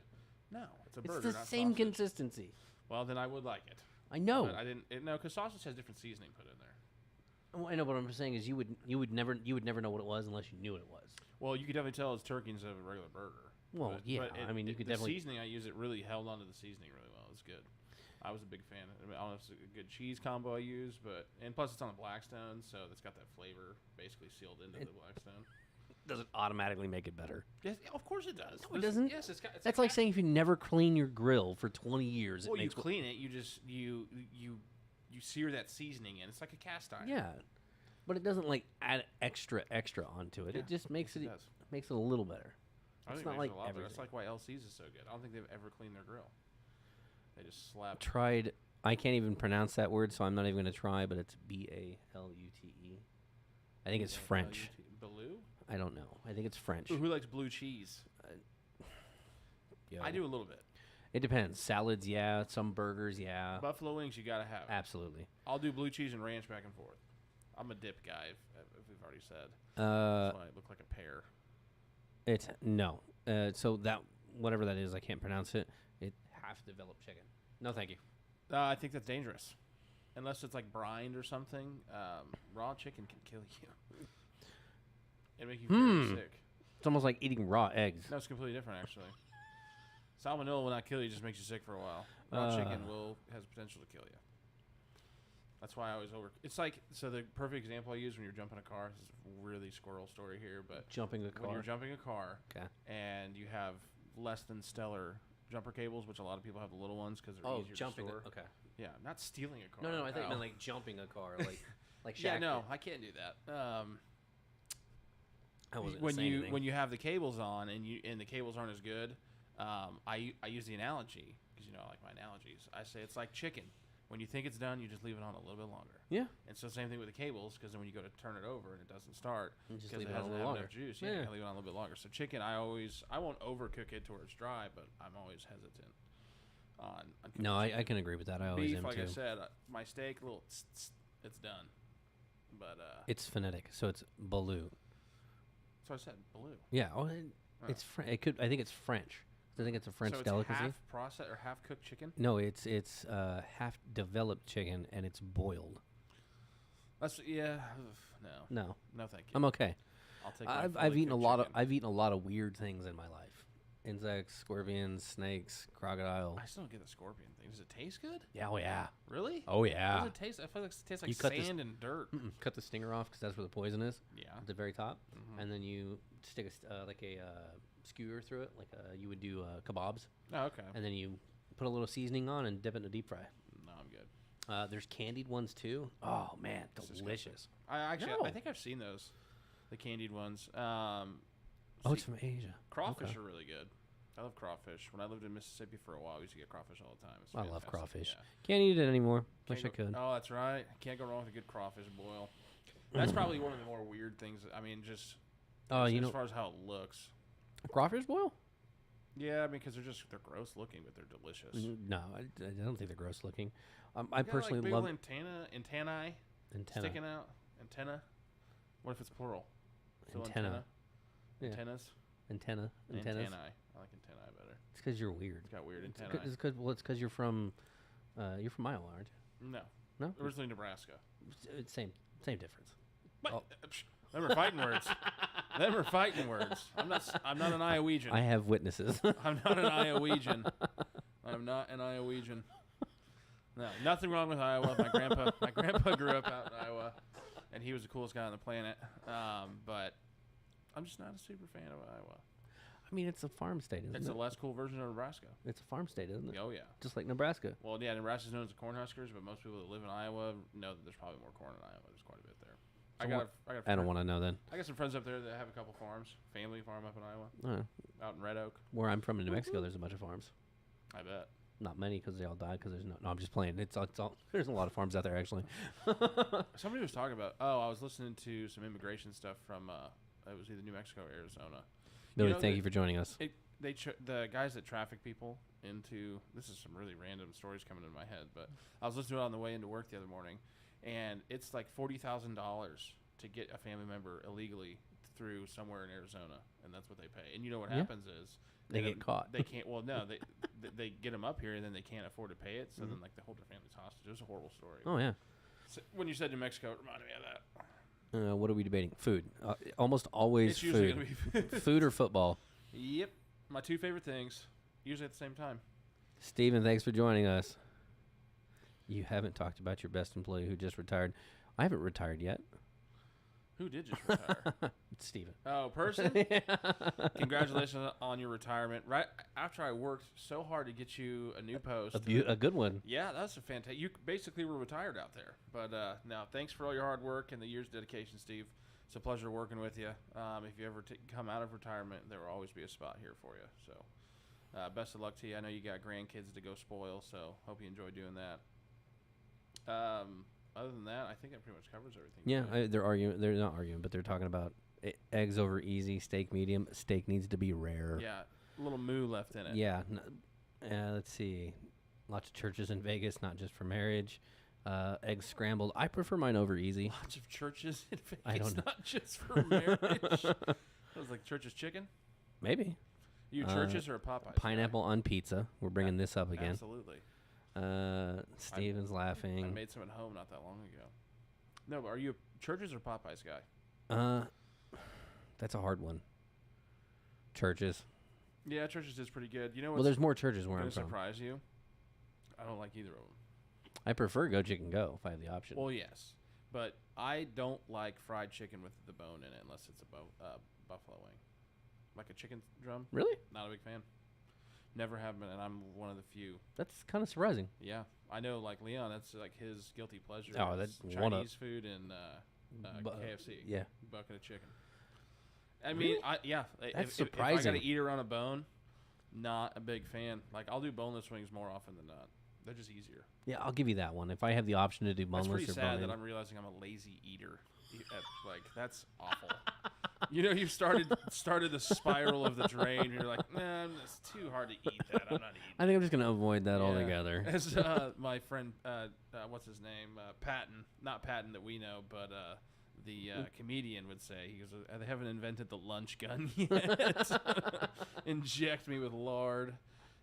No, it's a It's burger, the not same sausage. consistency. Well, then I would like it. I know. But I didn't. No, because sausage has different seasoning put in there. Oh, I know. What I'm saying is, you would never know what it was unless you knew what it was. Well, you could definitely tell it's turkey instead of a regular burger. Well, yeah. I mean, you could the definitely. seasoning I use, it really held onto the seasoning really well. It's good. I was a big fan. I don't know if it's a good cheese combo I use, and plus it's on a Blackstone, so it's got that flavor basically sealed into the Blackstone. Does it automatically make it better? Yes, of course it does. No, it doesn't. Yes, it's got. It's That's like saying if you never clean your grill for 20 years, well, it you makes clean it. You just you sear that seasoning in. It's like a cast iron. Yeah, but it doesn't like add extra onto it. Yeah, It just makes yes, it it does. makes it a little better. I It's think not it like makes it a lot better. everything. That's like why LC's is so good. I don't think they've ever cleaned their grill. They just slap. Tried. I can't even pronounce that word, so I'm not even going to try. But it's Balute. I think it's French. Baloo? I don't know. I think it's French. Who likes blue cheese? Yo. I do a little bit. It depends. Salads, yeah. Some burgers, yeah. Buffalo wings, you gotta have. Absolutely. I'll do blue cheese and ranch back and forth. I'm a dip guy, if we've already said. Uh, That's why I look like a pear. It's no. So that whatever that is, I can't pronounce it. It half developed chicken. No, thank you. I think that's dangerous, unless it's like brined or something. Raw chicken can kill you. It make you very sick. It's almost like eating raw eggs. No, it's completely different actually. Salmonella will not kill you; just makes you sick for a while. Raw chicken has potential to kill you. That's why I always It's like the perfect example I use when you're jumping a car. This is a really squirrel story here, but Jumping a car. when you're jumping a car, Okay. and you have less than stellar jumper cables, which a lot of people have the little ones because they're Oh, easier jumping. to store. Okay. Yeah, not stealing a car. No. I think Ow. meant like jumping a car, like Shaq Yeah, no, did. I can't do that. I wasn't when saying you anything. when you have the cables on and the cables aren't as good, I use the analogy because I like my analogies. I say it's like chicken. When you think it's done, you just leave it on a little bit longer. Yeah. And so same thing with the cables, because then when you go to turn it over and it doesn't start, You just because leave it it on a hasn't little had longer. enough juice, Yeah. you gotta leave it on a little bit longer. So chicken, I won't overcook it to where it's dry, but I'm always hesitant on cooking No, I chicken. can agree with that. I always Beef, am like too. I said, my steak, little, it's done. But It's phonetic, so it's Baloo. so I said blue. Yeah. Oh, Oh. it's it could. I think it's French. I think it's a French so it's delicacy. half processed or half cooked chicken. No, it's half developed chicken and it's boiled. That's no, No, thank you. I'm okay. I'll take. my I've fully eaten a cooked lot chicken. I've eaten a lot of weird things in my life. Insects, scorpions, snakes, crocodile. I still don't get the scorpion thing. Does it taste good? Yeah, oh yeah. Really? Oh What yeah. does it taste? I feel like it tastes You like cut this- sand and dirt. Cut the stinger off because that's where the poison is Yeah. at the very top, Mhm. and then you stick like a skewer through it, like you would do kebabs, Oh, okay. and then you put a little seasoning on and dip it in a deep fry. No, I'm good. There's candied ones too. Oh man, It's delicious. I No. think I've seen those, the candied ones. Oh, it's from Asia. Crawfish Okay. are really good. I love crawfish. When I lived in Mississippi for a while, we used to get crawfish all the time. It's I love fantastic. crawfish. Yeah. Can't eat it anymore. Can't Wish I go- could. Oh, that's right. Can't go wrong with a good crawfish boil. That's probably one of the more weird things. I mean, just Oh, as, you as know, far as how it looks. crawfish boil? Yeah, because they're gross looking, but they're delicious. No, I don't think they're gross looking. I They got, personally like, big love little antennae antenna. sticking out. Antenna. What if it's plural? Still Antenna. Yeah. Antennas. Antennas. Antennae. I like antennae better. It's because you're weird. It's got weird It's antennae. because you're from You're from Iowa, aren't you? No. No? Originally Nebraska. It's same difference. What? Oh. Them are fighting words. Them are fighting words. I'm not an Iowegian. I have witnesses. I'm not an Iowegian. I'm not an Iowegian. No, nothing wrong with Iowa. My grandpa grew up out in Iowa, and he was the coolest guy on the planet. But I'm just not a super fan of Iowa. I mean, it's a farm state, isn't It's it? a less cool version of Nebraska. It's a farm state, isn't it? Oh yeah. Just like Nebraska. Well, yeah, Nebraska's known as the Cornhuskers, but most people that live in Iowa know that there's probably more corn in Iowa. There's quite a bit there. I don't want to know then. I got some friends up there that have a couple farms, family farm up in Iowa, out in Red Oak. Where I'm from in New Mexico, there's a bunch of farms. I bet. Not many because they all died because there's no, I'm just playing. It's all, there's a lot of farms out there actually. Somebody was talking about, I was listening to some immigration stuff from, it was either New Mexico or Arizona. Billy, thank you for joining us. The guys that traffic people into, this is some really random stories coming into my head, but I was listening to it on the way into work the other morning, and it's like $40,000 to get a family member illegally through somewhere in Arizona, and that's what they pay. And you know what happens is They get caught. They can't. Well, no, they get them up here, and then they can't afford to pay it. So then, like, they hold their families hostage. It was a horrible story. Oh yeah. So when you said New Mexico, it reminded me of that. What are we debating? Food. Almost always It's usually food. gonna be food. Food or football. Yep, my two favorite things, usually at the same time. Steven, thanks for joining us. You haven't talked about your best employee who just retired. I haven't retired yet. Who did just retire? It's Steven. Oh, person? Congratulations on your retirement. Right after I worked so hard to get you a new post. A good one. Yeah, that's a fantastic. You basically were retired out there. But no, thanks for all your hard work and the year's dedication, Steve. It's a pleasure working with you. If you ever come out of retirement, there will always be a spot here for you. So best of luck to you. I know you got grandkids to go spoil, so hope you enjoy doing that. Other than that, I think that pretty much covers everything. Yeah, they're arguing. They're not arguing, but they're talking about eggs over easy, steak medium. Steak needs to be rare. Yeah, a little moo left in it. Yeah. Let's see. Lots of churches in Vegas, not just for marriage. Eggs scrambled. I prefer mine over easy. Lots of churches in Vegas, I don't know. not just for marriage. That was like Church's Chicken. Maybe. You Church's or a Popeyes? Pineapple on pizza. We're bringing this up again. Absolutely. Steven's laughing. I made some at home not that long ago. No, but are you a Church's or Popeyes guy? That's a hard one. Churches. Yeah, Church's is pretty good. You know Well, what's there's more churches where I'm going to from. surprise you? I don't like either of them. I prefer Go Chicken Go if I have the option. Well, yes, but I don't like fried chicken with the bone in it unless it's a buffalo wing, like a chicken drum. Really? Not a big fan. Never have been, and I'm one of the few. That's kind of surprising. Yeah, I know. Like Leon, that's like his guilty pleasure. Oh, is that's one of- Chinese food and KFC. Yeah. Bucket of chicken. I Really? mean, That's if I surprising. gotta eat her on a bone, not a big fan. Like I'll do boneless wings more often than not. They're just easier. Yeah, I'll give you that one. If I have the option to do That's boneless pretty or sad bone-in. that I'm realizing I'm a lazy eater. Like that's awful. You know, you started the spiral of the drain. You're like, nah, it's too hard to eat that. I'm not eating. I think I'm just going to avoid that Yeah. altogether. As my friend, what's his name? Patton. Not Patton that we know, but the comedian would say. He goes, they haven't invented the lunch gun yet. Inject me with lard.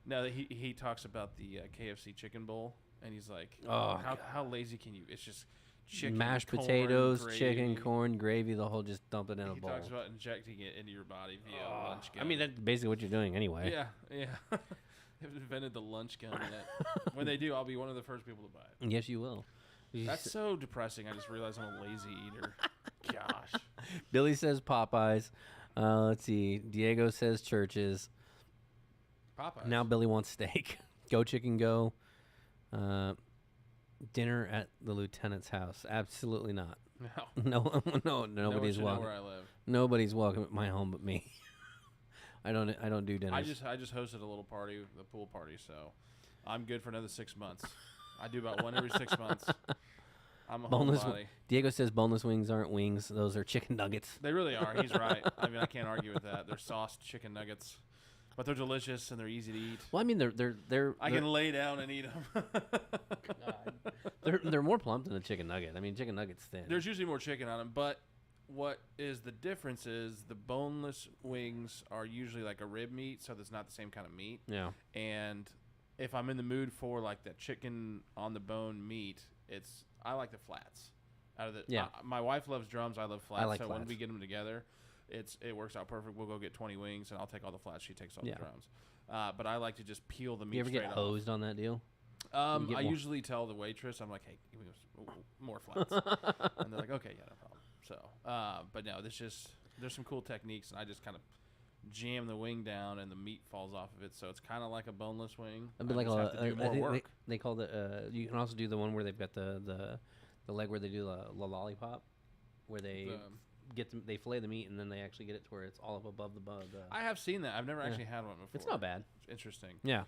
No, he talks about the KFC chicken bowl, and he's like, Oh, how lazy can you? It's just chicken, Mashed corn, potatoes, gravy. chicken, corn, gravy, the whole just dump it in a He bowl. talks about injecting it into your body via a lunch gun. I mean, that's basically what you're doing anyway. Yeah. They haven't invented the lunch gun yet. When they do, I'll be one of the first people to buy it. Yes, you will. That's so depressing. I just realized I'm a lazy eater. Gosh. Billy says Popeyes. Let's see. Diego says Churches. Popeyes. Now Billy wants steak. Go Chicken Go. Dinner at the lieutenant's house. Absolutely not. No. No, nobody's Know welcome. where I live. Nobody's welcome at my home but me. I don't do dinners. I just hosted a little party, the pool party, so I'm good for another 6 months. I do about one every 6 months. I'm a boneless. homebody. Diego says boneless wings aren't wings; those are chicken nuggets. They really are. He's right. I mean, I can't argue with that. They're sauced chicken nuggets, but they're delicious and they're easy to eat. Well, I mean, they're I can lay down and eat them. they're more plump than a chicken nugget. I mean, chicken nuggets thin. There's usually more chicken on them, but what is the difference is the boneless wings are usually like a rib meat, so that's not the same kind of meat. Yeah. And if I'm in the mood for like that chicken on the bone meat, I like the flats. Out of the my wife loves drums. I love flats. I like so flats. when we get them together, it works out perfect. We'll go get 20 wings, and I'll take all the flats. She takes all the drums. But I like to just peel the meat. You ever straight get off. hosed on that deal? I usually tell the waitress, I'm like, hey, give me more flats, and they're like, okay, yeah, no problem. So, but no, there's some cool techniques, and I just kind of jam the wing down, and the meat falls off of it, so it's kind of like a boneless wing. It'd be like have to do more work. They call it. You can also do the one where they've got the leg where they do the lollipop, where they they fillet the meat and then they actually get it to where it's all up above the bug. I have seen that. I've never actually had one before. It's not bad. It's interesting. Yeah.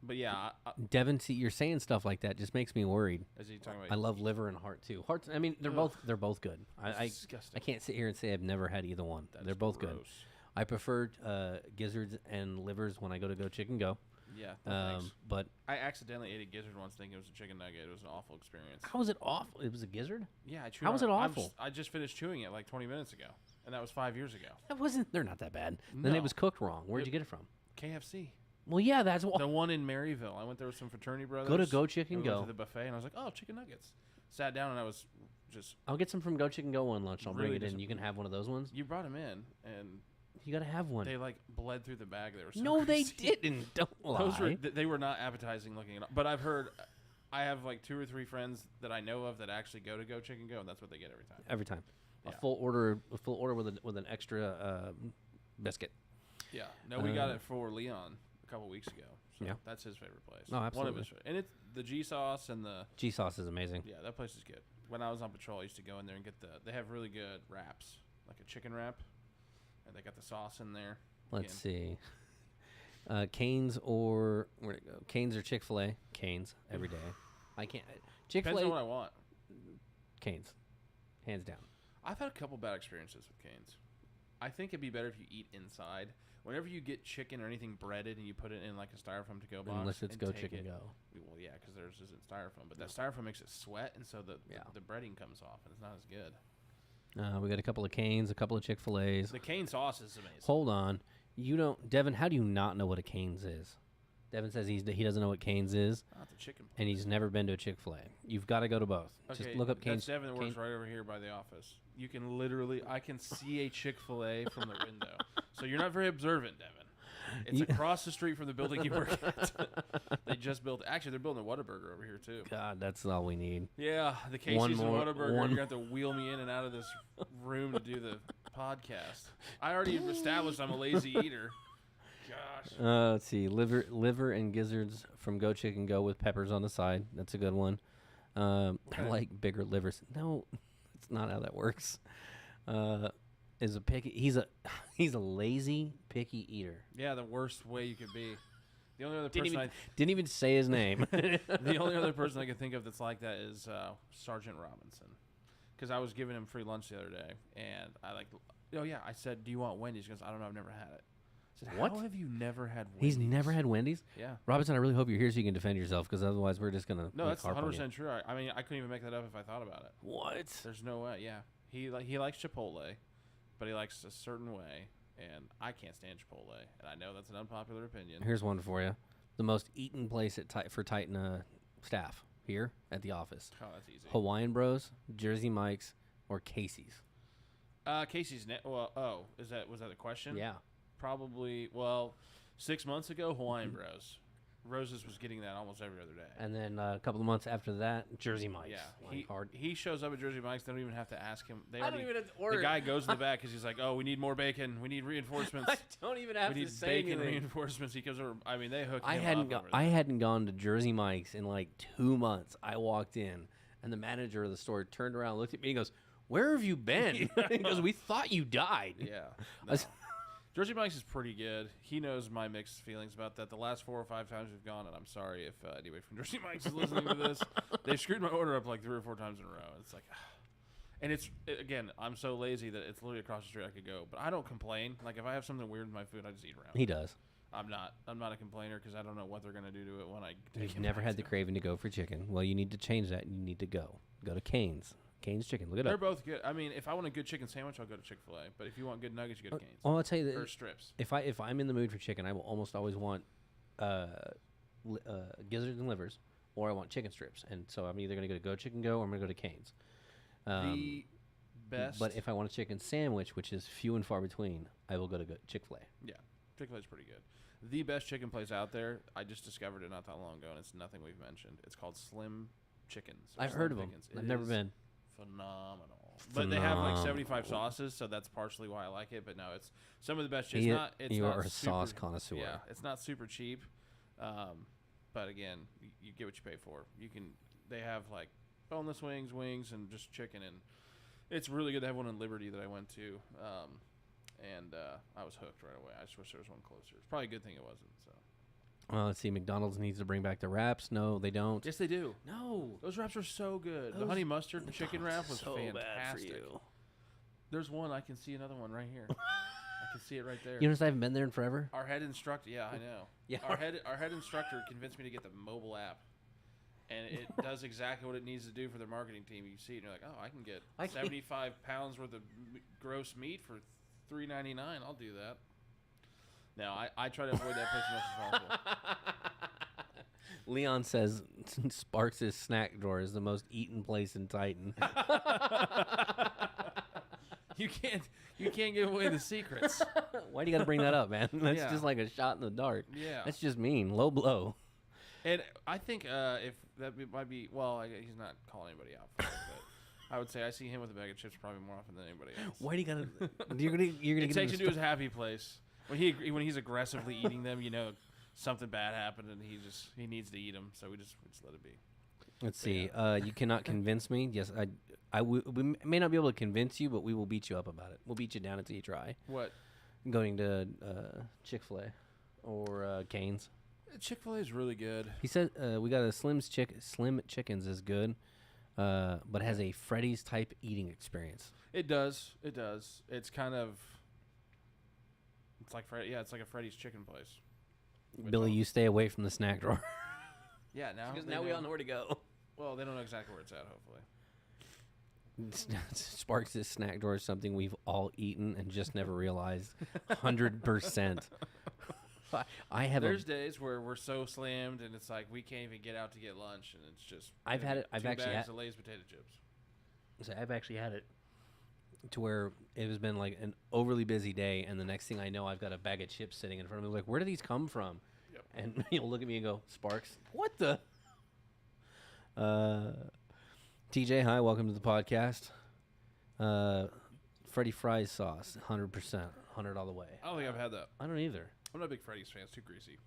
But yeah, Devin, see, you're saying stuff like that just makes me worried. Is he talking about? I love liver and heart too. Hearts. I mean, they're both good. I disgusting. can't sit here and say I've never had either one. They're both good. I prefer gizzards and livers when I go Chicken Go. Yeah. But I accidentally ate a gizzard once, thinking it was a chicken nugget. It was an awful experience. how was it awful? It was a gizzard. Yeah, I chewed How was on it awful? I just finished chewing it like 20 minutes ago, and that was 5 years ago. That wasn't. They're not that bad. Then No. it was cooked wrong. Where'd you get it from? KFC. Well, yeah, that's what. The one in Maryville. I went there with some fraternity brothers. Go to Go Chicken and we Go. went to the buffet, and I was like, oh, chicken nuggets. Sat down, and I was just. I'll get some from Go Chicken Go one lunch. I'll Really bring it in. You can have one of those ones. You brought them in, and You gotta have one. they like bled through the bag. They were so No, they greasy. didn't. Don't lie. Those were they were not appetizing looking at all. But I've heard, I have like 2 or 3 friends that I know of that actually go to Go Chicken Go, and that's what they get every time. Every time. Yeah. A full order with an extra biscuit. Yeah. No, we got it for Leon a couple weeks ago. So Yeah. that's his favorite place. Oh, One absolutely. of his, and it's the G sauce and the G sauce is amazing. yeah, that place is good. When I was on patrol, I used to go in there and get they have really good wraps, like a chicken wrap, and they got the sauce in there. Let's see. Canes or where'd it go? Canes or Chick-fil-A? Canes every day. I can't. Depends on what Chick-fil-A. I want. Canes, hands down. I've had a couple bad experiences with Cane's. I think it'd be better if you eat inside. Whenever you get chicken or anything breaded and you put it in like a styrofoam to go box, Unless it's and Go take Chicken it- Go. Well, yeah, because theirs isn't styrofoam, but that styrofoam makes it sweat, and so the breading comes off, and it's not as good. We got a couple of Canes, a couple of Chick-fil-A's. The cane sauce is amazing. Hold on. You don't, Devin. How do you not know what a Cane's is? Devin says he doesn't know what Cane's is, Not the chicken. and he's never been to a Chick-fil-A. You've got to go to both. Okay, Just look up Cane's. That's Devin that works right over here by the office. You can literally, I can see a Chick-fil-A from the window. So you're not very observant, Devin. It's across the street from the building you work at. They just built. Actually, they're building a Whataburger over here too. God, that's all we need. Yeah, the Casey's One and more- Whataburger. You're one- gonna have to wheel me in and out of this room to do the podcast. I already established I'm a lazy eater. Gosh. Let's see, liver and gizzards from Go Chicken Go with peppers on the side. That's a good one. I like bigger livers. No, it's not how that works. Is a picky. He's a lazy picky eater. Yeah, the worst way you could be. The only other Didn't person even say his name. the only other person I can think of that's like that is Sergeant Robinson, because I was giving him free lunch the other day, and I said, "Do you want Wendy's?" He goes, "I don't know, I've never had it." I said, What? How have you never had Wendy's? He's never had Wendy's. Yeah. Robinson, I really hope you're here so you can defend yourself, because otherwise we're just gonna. No, that's harp on you. 100% true. I mean, I couldn't even make that up if I thought about it. What? There's no way. Yeah, he likes Chipotle, but he likes a certain way, and I can't stand Chipotle, and I know that's an unpopular opinion. Here's one for you: the most eaten place for Titan staff here at the office. Oh, that's easy. Hawaiian Bros, Jersey Mike's, or Casey's. Casey's. Was that a question? Yeah. Probably. Well, 6 months ago, Hawaiian Bros. Roses was getting that almost every other day. And then a couple of months after that, Jersey Mike's. Yeah, he shows up at Jersey Mike's. They don't even have to ask him. I don't even have to order. The guy goes in the back because he's like, "Oh, we need more bacon. We need reinforcements. I don't even have we to need say bacon anything. reinforcements." He goes over. I mean, they hook. I him hadn't up over I there. hadn't gone to Jersey Mike's in like 2 months. I walked in, and the manager of the store turned around, looked at me, and goes, "Where have you been?" He goes, "We thought you died." Yeah. I was- Jersey Mike's is pretty good. He knows my mixed feelings about that. The last 4 or 5 times we've gone, and I'm sorry if anybody from Jersey Mike's is listening to this, they've screwed my order up like 3 or 4 times in a row. It's like, and again, I'm so lazy that it's literally across the street I could go, but I don't complain. Like if I have something weird in my food, I just eat around. He does. I'm not a complainer because I don't know what they're gonna do to it when I. You've never had the craving to go for chicken. Well, you need to change that. You need to go to Cane's. Cane's Chicken. Look it They're up. both good. I mean, if I want a good chicken sandwich, I'll go to Chick-fil-A. But if you want good nuggets, you go to Cane's. Well, I'll tell you Or that strips. if I'm in the mood for chicken, I will almost always want gizzards and livers, or I want chicken strips. And so I'm either going to go to Chicken Go or I'm going to go to Cane's. The best. But if I want a chicken sandwich, which is few and far between, I will go to Chick-fil-A. Yeah, Chick-fil-A is pretty good. The best chicken place out there, I just discovered it not that long ago, and it's nothing we've mentioned. It's called Slim Chickens. or I've Slim heard of them. Pickens. I've It never is been. Phenomenal. But they have like 75 sauces, so that's partially why I like it. But no, it's some of the best. It's not. It's You not are a sauce super- connoisseur. Yeah, it's not super cheap. But again, you get what you pay for. They have like boneless wings, and just chicken, and it's really good. They have one in Liberty that I went to, and I was hooked right away. I just wish there was one closer. It's probably a good thing it wasn't. So. Let's see. McDonald's needs to bring back the wraps. No, they don't. Yes, they do. No. Those wraps are so good. The Those- honey mustard and chicken wrap was so fantastic. bad for you. There's one. I can see another one right here. I can see it right there. You notice I haven't been there in forever? Our head instructor, yeah, I know. Yeah. Our head instructor convinced me to get the mobile app, and it does exactly what it needs to do for their marketing team. You see it, and you're like, oh, I can get 75 pounds worth of gross meat for $3.99. I'll do that. Now, I try to avoid that place as much as possible. Leon says Sparks' snack drawer is the most eaten place in Titan. You can't give away the secrets. Why do you got to bring that up, man? That's Yeah. just like a shot in the dark. Yeah. That's just mean. Low blow. And I think if might be, well, he's not calling anybody out for it, but I would say I see him with a bag of chips probably more often than anybody else. Why do you got to? You're gonna It get takes him you to his happy place. When he's aggressively eating them, you know something bad happened, and he needs to eat them. So we just let it be. Let's see. You cannot convince me. Yes, we may not be able to convince you, but we will beat you up about it. We'll beat you down until you try. What? Going to Chick-fil-A or Cane's. Chick-fil-A is really good. He said we got a Slim Chickens is good, but has a Freddy's type eating experience. It does. It's kind of. It's like it's like a Freddy's chicken place. Billy, you stay away from the snack drawer. Yeah, Because they now we all know where to go. Well, they don't know exactly where it's at. Hopefully. Sparks' snack drawer is something we've all eaten and just never realized. 100%. There's days where we're so slammed and it's like we can't even get out to get lunch, and it's just. I've had it. I've two actually bags had. of Lay's potato chips. So I've actually had it to where it has been like an overly busy day, and the next thing I know, I've got a bag of chips sitting in front of me. Like, where do these come from? Yep. And you'll look at me and go, Sparks, what the? TJ, hi, welcome to the podcast. Freddy Fries sauce, 100%, 100 all the way. I don't think I've had that. I don't either. I'm not a big Freddy's fan. It's too greasy.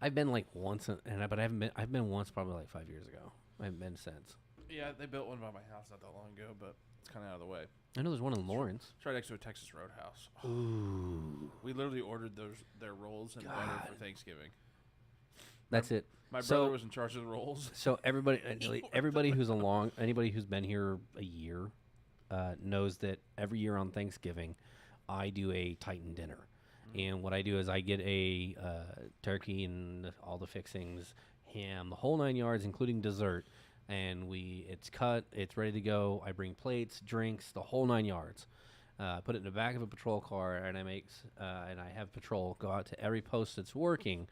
I've been like once, but I haven't been. I've been once, probably like 5 years ago. I haven't been since. Yeah, they built one by my house not that long ago, but it's kind of out of the way. I know there's one in Lawrence. It's right next to a Texas Roadhouse. Ooh, We literally ordered their rolls and butter for Thanksgiving. that's it. My So- brother was in charge of the rolls. So everybody who's anybody who's been here a year, knows that every year on Thanksgiving, I do a Titan dinner, and what I do is I get a turkey and all the fixings, ham, the whole 9 yards, including dessert, and it's cut, it's ready to go. I bring plates, drinks, the whole 9 yards. Put it in the back of a patrol car, and I have patrol go out to every post that's working.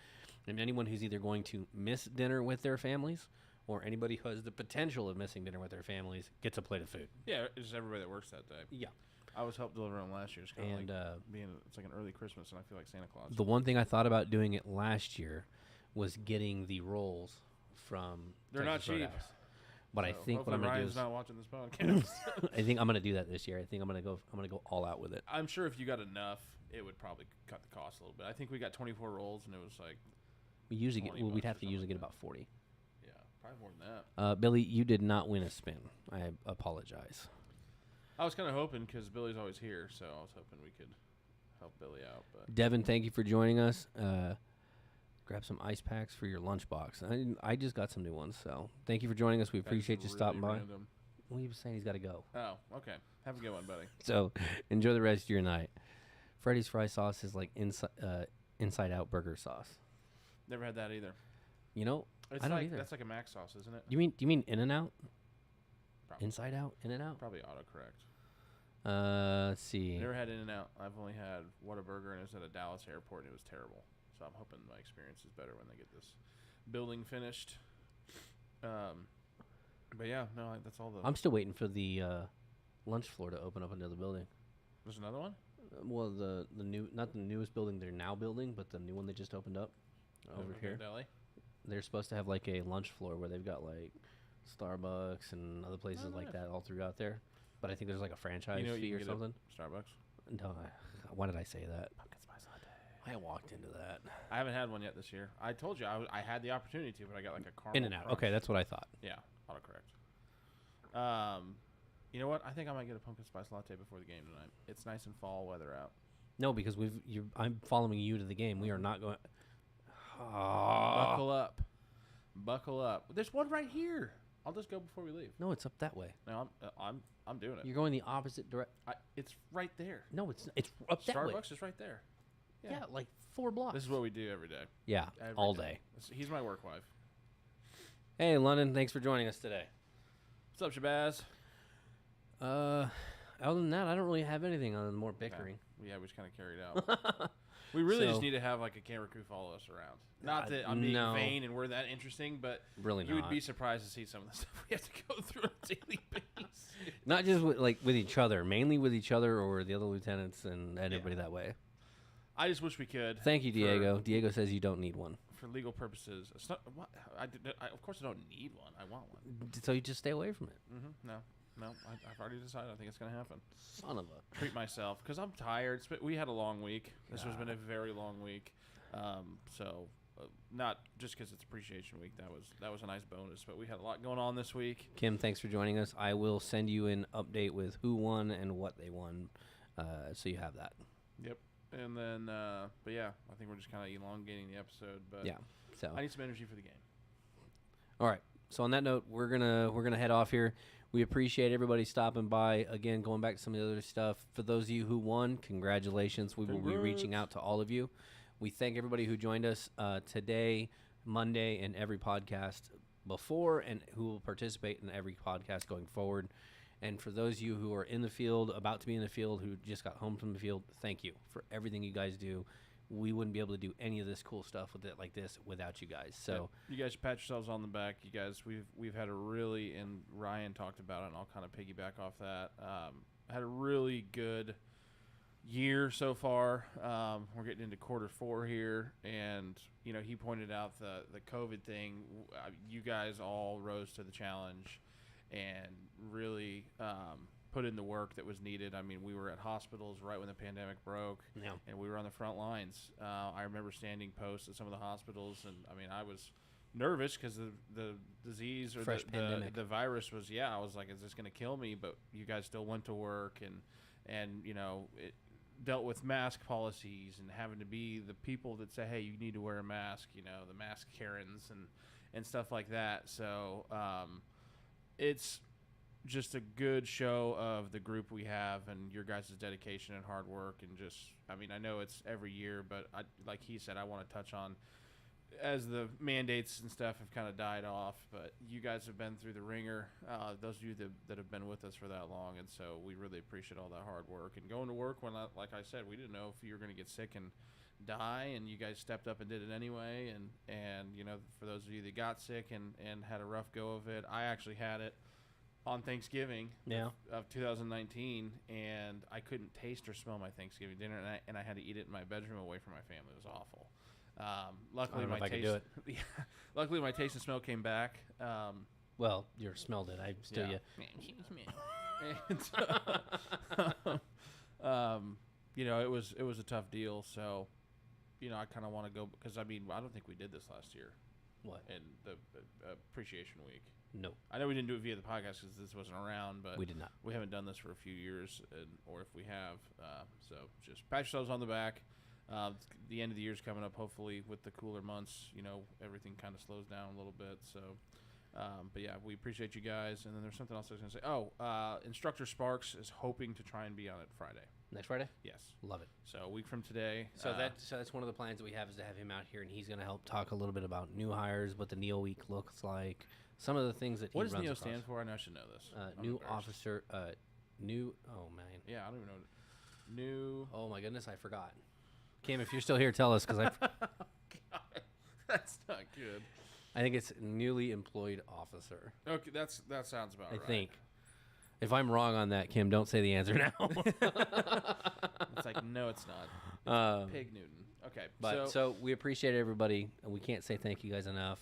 And anyone who's either going to miss dinner with their families or anybody who has the potential of missing dinner with their families gets a plate of food. Yeah, it's just everybody that works that day. Yeah. I was helped deliver them last year. It's kind of And like it's like an early Christmas, and I feel like Santa Claus. the one thing I thought about doing it last year was getting the rolls from They're Texas not cheap. Roadhouse. But I So think what I'm going to do Ryan's is not watching this podcast. I think I'm going to do that this year. I think I'm going to go all out with it. I'm sure if you got enough, it would probably cut the cost a little bit. I think we got 24 rolls, and it was like, We usually $20 we'd bucks have or to usually something get like about 40. yeah, probably more than that. Billy, you did not win a spin. I apologize. I was kind of hoping because Billy's always here, so I was hoping we could help Billy out. But Devin, thank you for joining us. Grab some ice packs for your lunchbox. I just got some new ones, so thank you for joining us. We that is appreciate you really stopping by. random. Well, he was saying he's got to go. Oh, okay. Have a good one, buddy. So enjoy the rest of your night. Freddy's fry sauce is like inside out burger sauce. Never had that either. You know, It's I don't like either. that's like a mac sauce, isn't it? Do you mean In and Out? Probably. Inside Out? In and Out? Probably autocorrect. Let's see. Never had In-N-Out. I've only had Whataburger, and it was at a Dallas airport, and it was terrible. So I'm hoping my experience is better when they get this building finished. But yeah, no, that's all the. I'm still waiting for the lunch floor to open up another building. There's another one. Well, the new, not the newest building they're now building, but the new one they just opened up over here. Deli. They're supposed to have like a lunch floor where they've got like Starbucks and other places like that all throughout there. But I think there's like a franchise what fee you or can get at something. Starbucks. No, why did I say that? Pumpkin spice latte. I walked into that. I haven't had one yet this year. I told you I had the opportunity to, but I got like a caramel. In and out. crunch. Okay, that's what I thought. Yeah, autocorrect. You know what? I think I might get a pumpkin spice latte before the game tonight. It's nice and fall weather out. No, because I'm following you to the game. We are not going. Buckle up. Buckle up. There's one right here. I'll just go before we leave. No, it's up that way. No, I'm doing it. You're going the opposite direction. It's right there. No, it's up that way. Starbucks is right there. Yeah, like 4 blocks. This is what we do every day. Yeah, Every all day. He's my work wife. Hey, London, thanks for joining us today. What's up, Shabazz? Other than that, I don't really have anything other than more bickering. Yeah, we just kind of carried out. We really just So- need to have like a camera crew follow us around. Not that I'm being no. vain and we're that interesting, but Really you would not. be surprised to see some of the stuff we have to go through on a daily basis. Not just with each other, mainly with each other or the other lieutenants and everybody that way. I just wish we could. Thank you, Diego. Diego says you don't need one. For legal purposes. It's not, what, of course I don't need one. I want one. So you just stay away from it. No, I've already decided. I think it's going to happen. Son of a. Treat myself because I'm tired. We had a long week. This has been a very long week. Not just because it's Appreciation Week. That was a nice bonus. But we had a lot going on this week. Kim, thanks for joining us. I will send you an update with who won and what they won, so you have that. Yep. And then, but yeah, I think we're just kind of elongating the episode. But Yeah. So. I need some energy for the game. All right. So on that note, we're gonna head off here. We appreciate everybody stopping by. Again, going back to some of the other stuff. For those of you who won, congratulations. We will be reaching out to all of you. We thank everybody who joined us today, Monday, and every podcast before, and who will participate in every podcast going forward. And for those of you who are in the field, about to be in the field, who just got home from the field, thank you for everything you guys do. We wouldn't be able to do any of this cool stuff with it like this without you guys. So you guys pat yourselves on the back. You guys, we've had a really, and Ryan talked about it, and I'll kind of piggyback off that. Had a really good year so far. We're getting into Q4 here, and he pointed out the COVID thing. You guys all rose to the challenge and really put in the work that was needed. I mean, we were at hospitals right when the pandemic broke, and we were on the front lines. I remember standing posts at some of the hospitals, and I mean, I was nervous because the disease or the virus was, I was like, is this going to kill me? But you guys still went to work and it dealt with mask policies and having to be the people that say, hey, you need to wear a mask, the mask Karens and stuff like that. So it's just a good show of the group we have and your guys' dedication and hard work. And just, I mean, I know it's every year, but like he said, I want to touch on as the mandates and stuff have kind of died off, but you guys have been through the ringer, those of you that have been with us for that long, and so we really appreciate all that hard work. And going to work when, like I said, we didn't know if you were going to get sick and die, and you guys stepped up and did it anyway. And for those of you that got sick and had a rough go of it, I actually had it on Thanksgiving of 2019, and I couldn't taste or smell my Thanksgiving dinner, and I had to eat it in my bedroom away from my family. It was awful. Luckily, my taste. Luckily, my taste and smell came back. Well, you smelled it. I still you. And, it was a tough deal. So, I kind of want to go because I don't think we did this last year. What? In the Appreciation Week. No. I know we didn't do it via the podcast because this wasn't around, but we did not. We haven't done this for a few years, or if we have, so just pat yourselves on the back. The end of the year's coming up. Hopefully, with the cooler months, everything kind of slows down a little bit. So, but yeah, we appreciate you guys. And then there's something else I was going to say. Instructor Sparks is hoping to try and be on it Friday. Next Friday? Yes. Love it. So a week from today. So that's one of the plans that we have is to have him out here, and he's going to help talk a little bit about new hires, what the NEO week looks like, some of the things that what he does runs NEO across. stand for? I know I should know this. New officer. New. Oh man. Yeah, I don't even know. New. Oh my goodness, I forgot. Kim, if you're still here, tell us, because God, that's not good. I think it's newly employed officer. Okay, that sounds about I right. think. If I'm wrong on that, Kim, don't say the answer now. It's like, no, it's not. It's Pig Newton. Okay, But so we appreciate everybody, and we can't say thank you guys enough.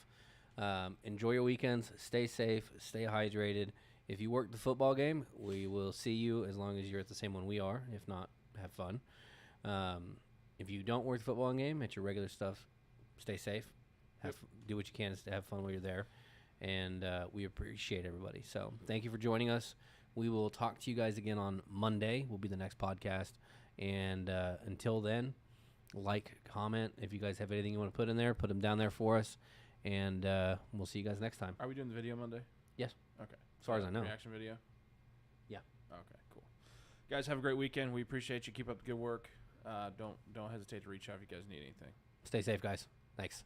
Enjoy your weekends. Stay safe. Stay hydrated. If you work the football game, we will see you as long as you're at the same one we are. If not, have fun. If you don't work the football game at your regular stuff, stay safe. Do what you can to have fun while you're there. And we appreciate everybody. So thank you for joining us. We will talk to you guys again on Monday. Will be the next podcast. And until then, like, comment. If you guys have anything you want to put in there, put them down there for us. And we'll see you guys next time. Are we doing the video Monday? Yes. Okay. As far as I know. Reaction video? Yeah. Okay, cool. Guys, have a great weekend. We appreciate you. Keep up the good work. Don't hesitate to reach out if you guys need anything. Stay safe, guys. Thanks.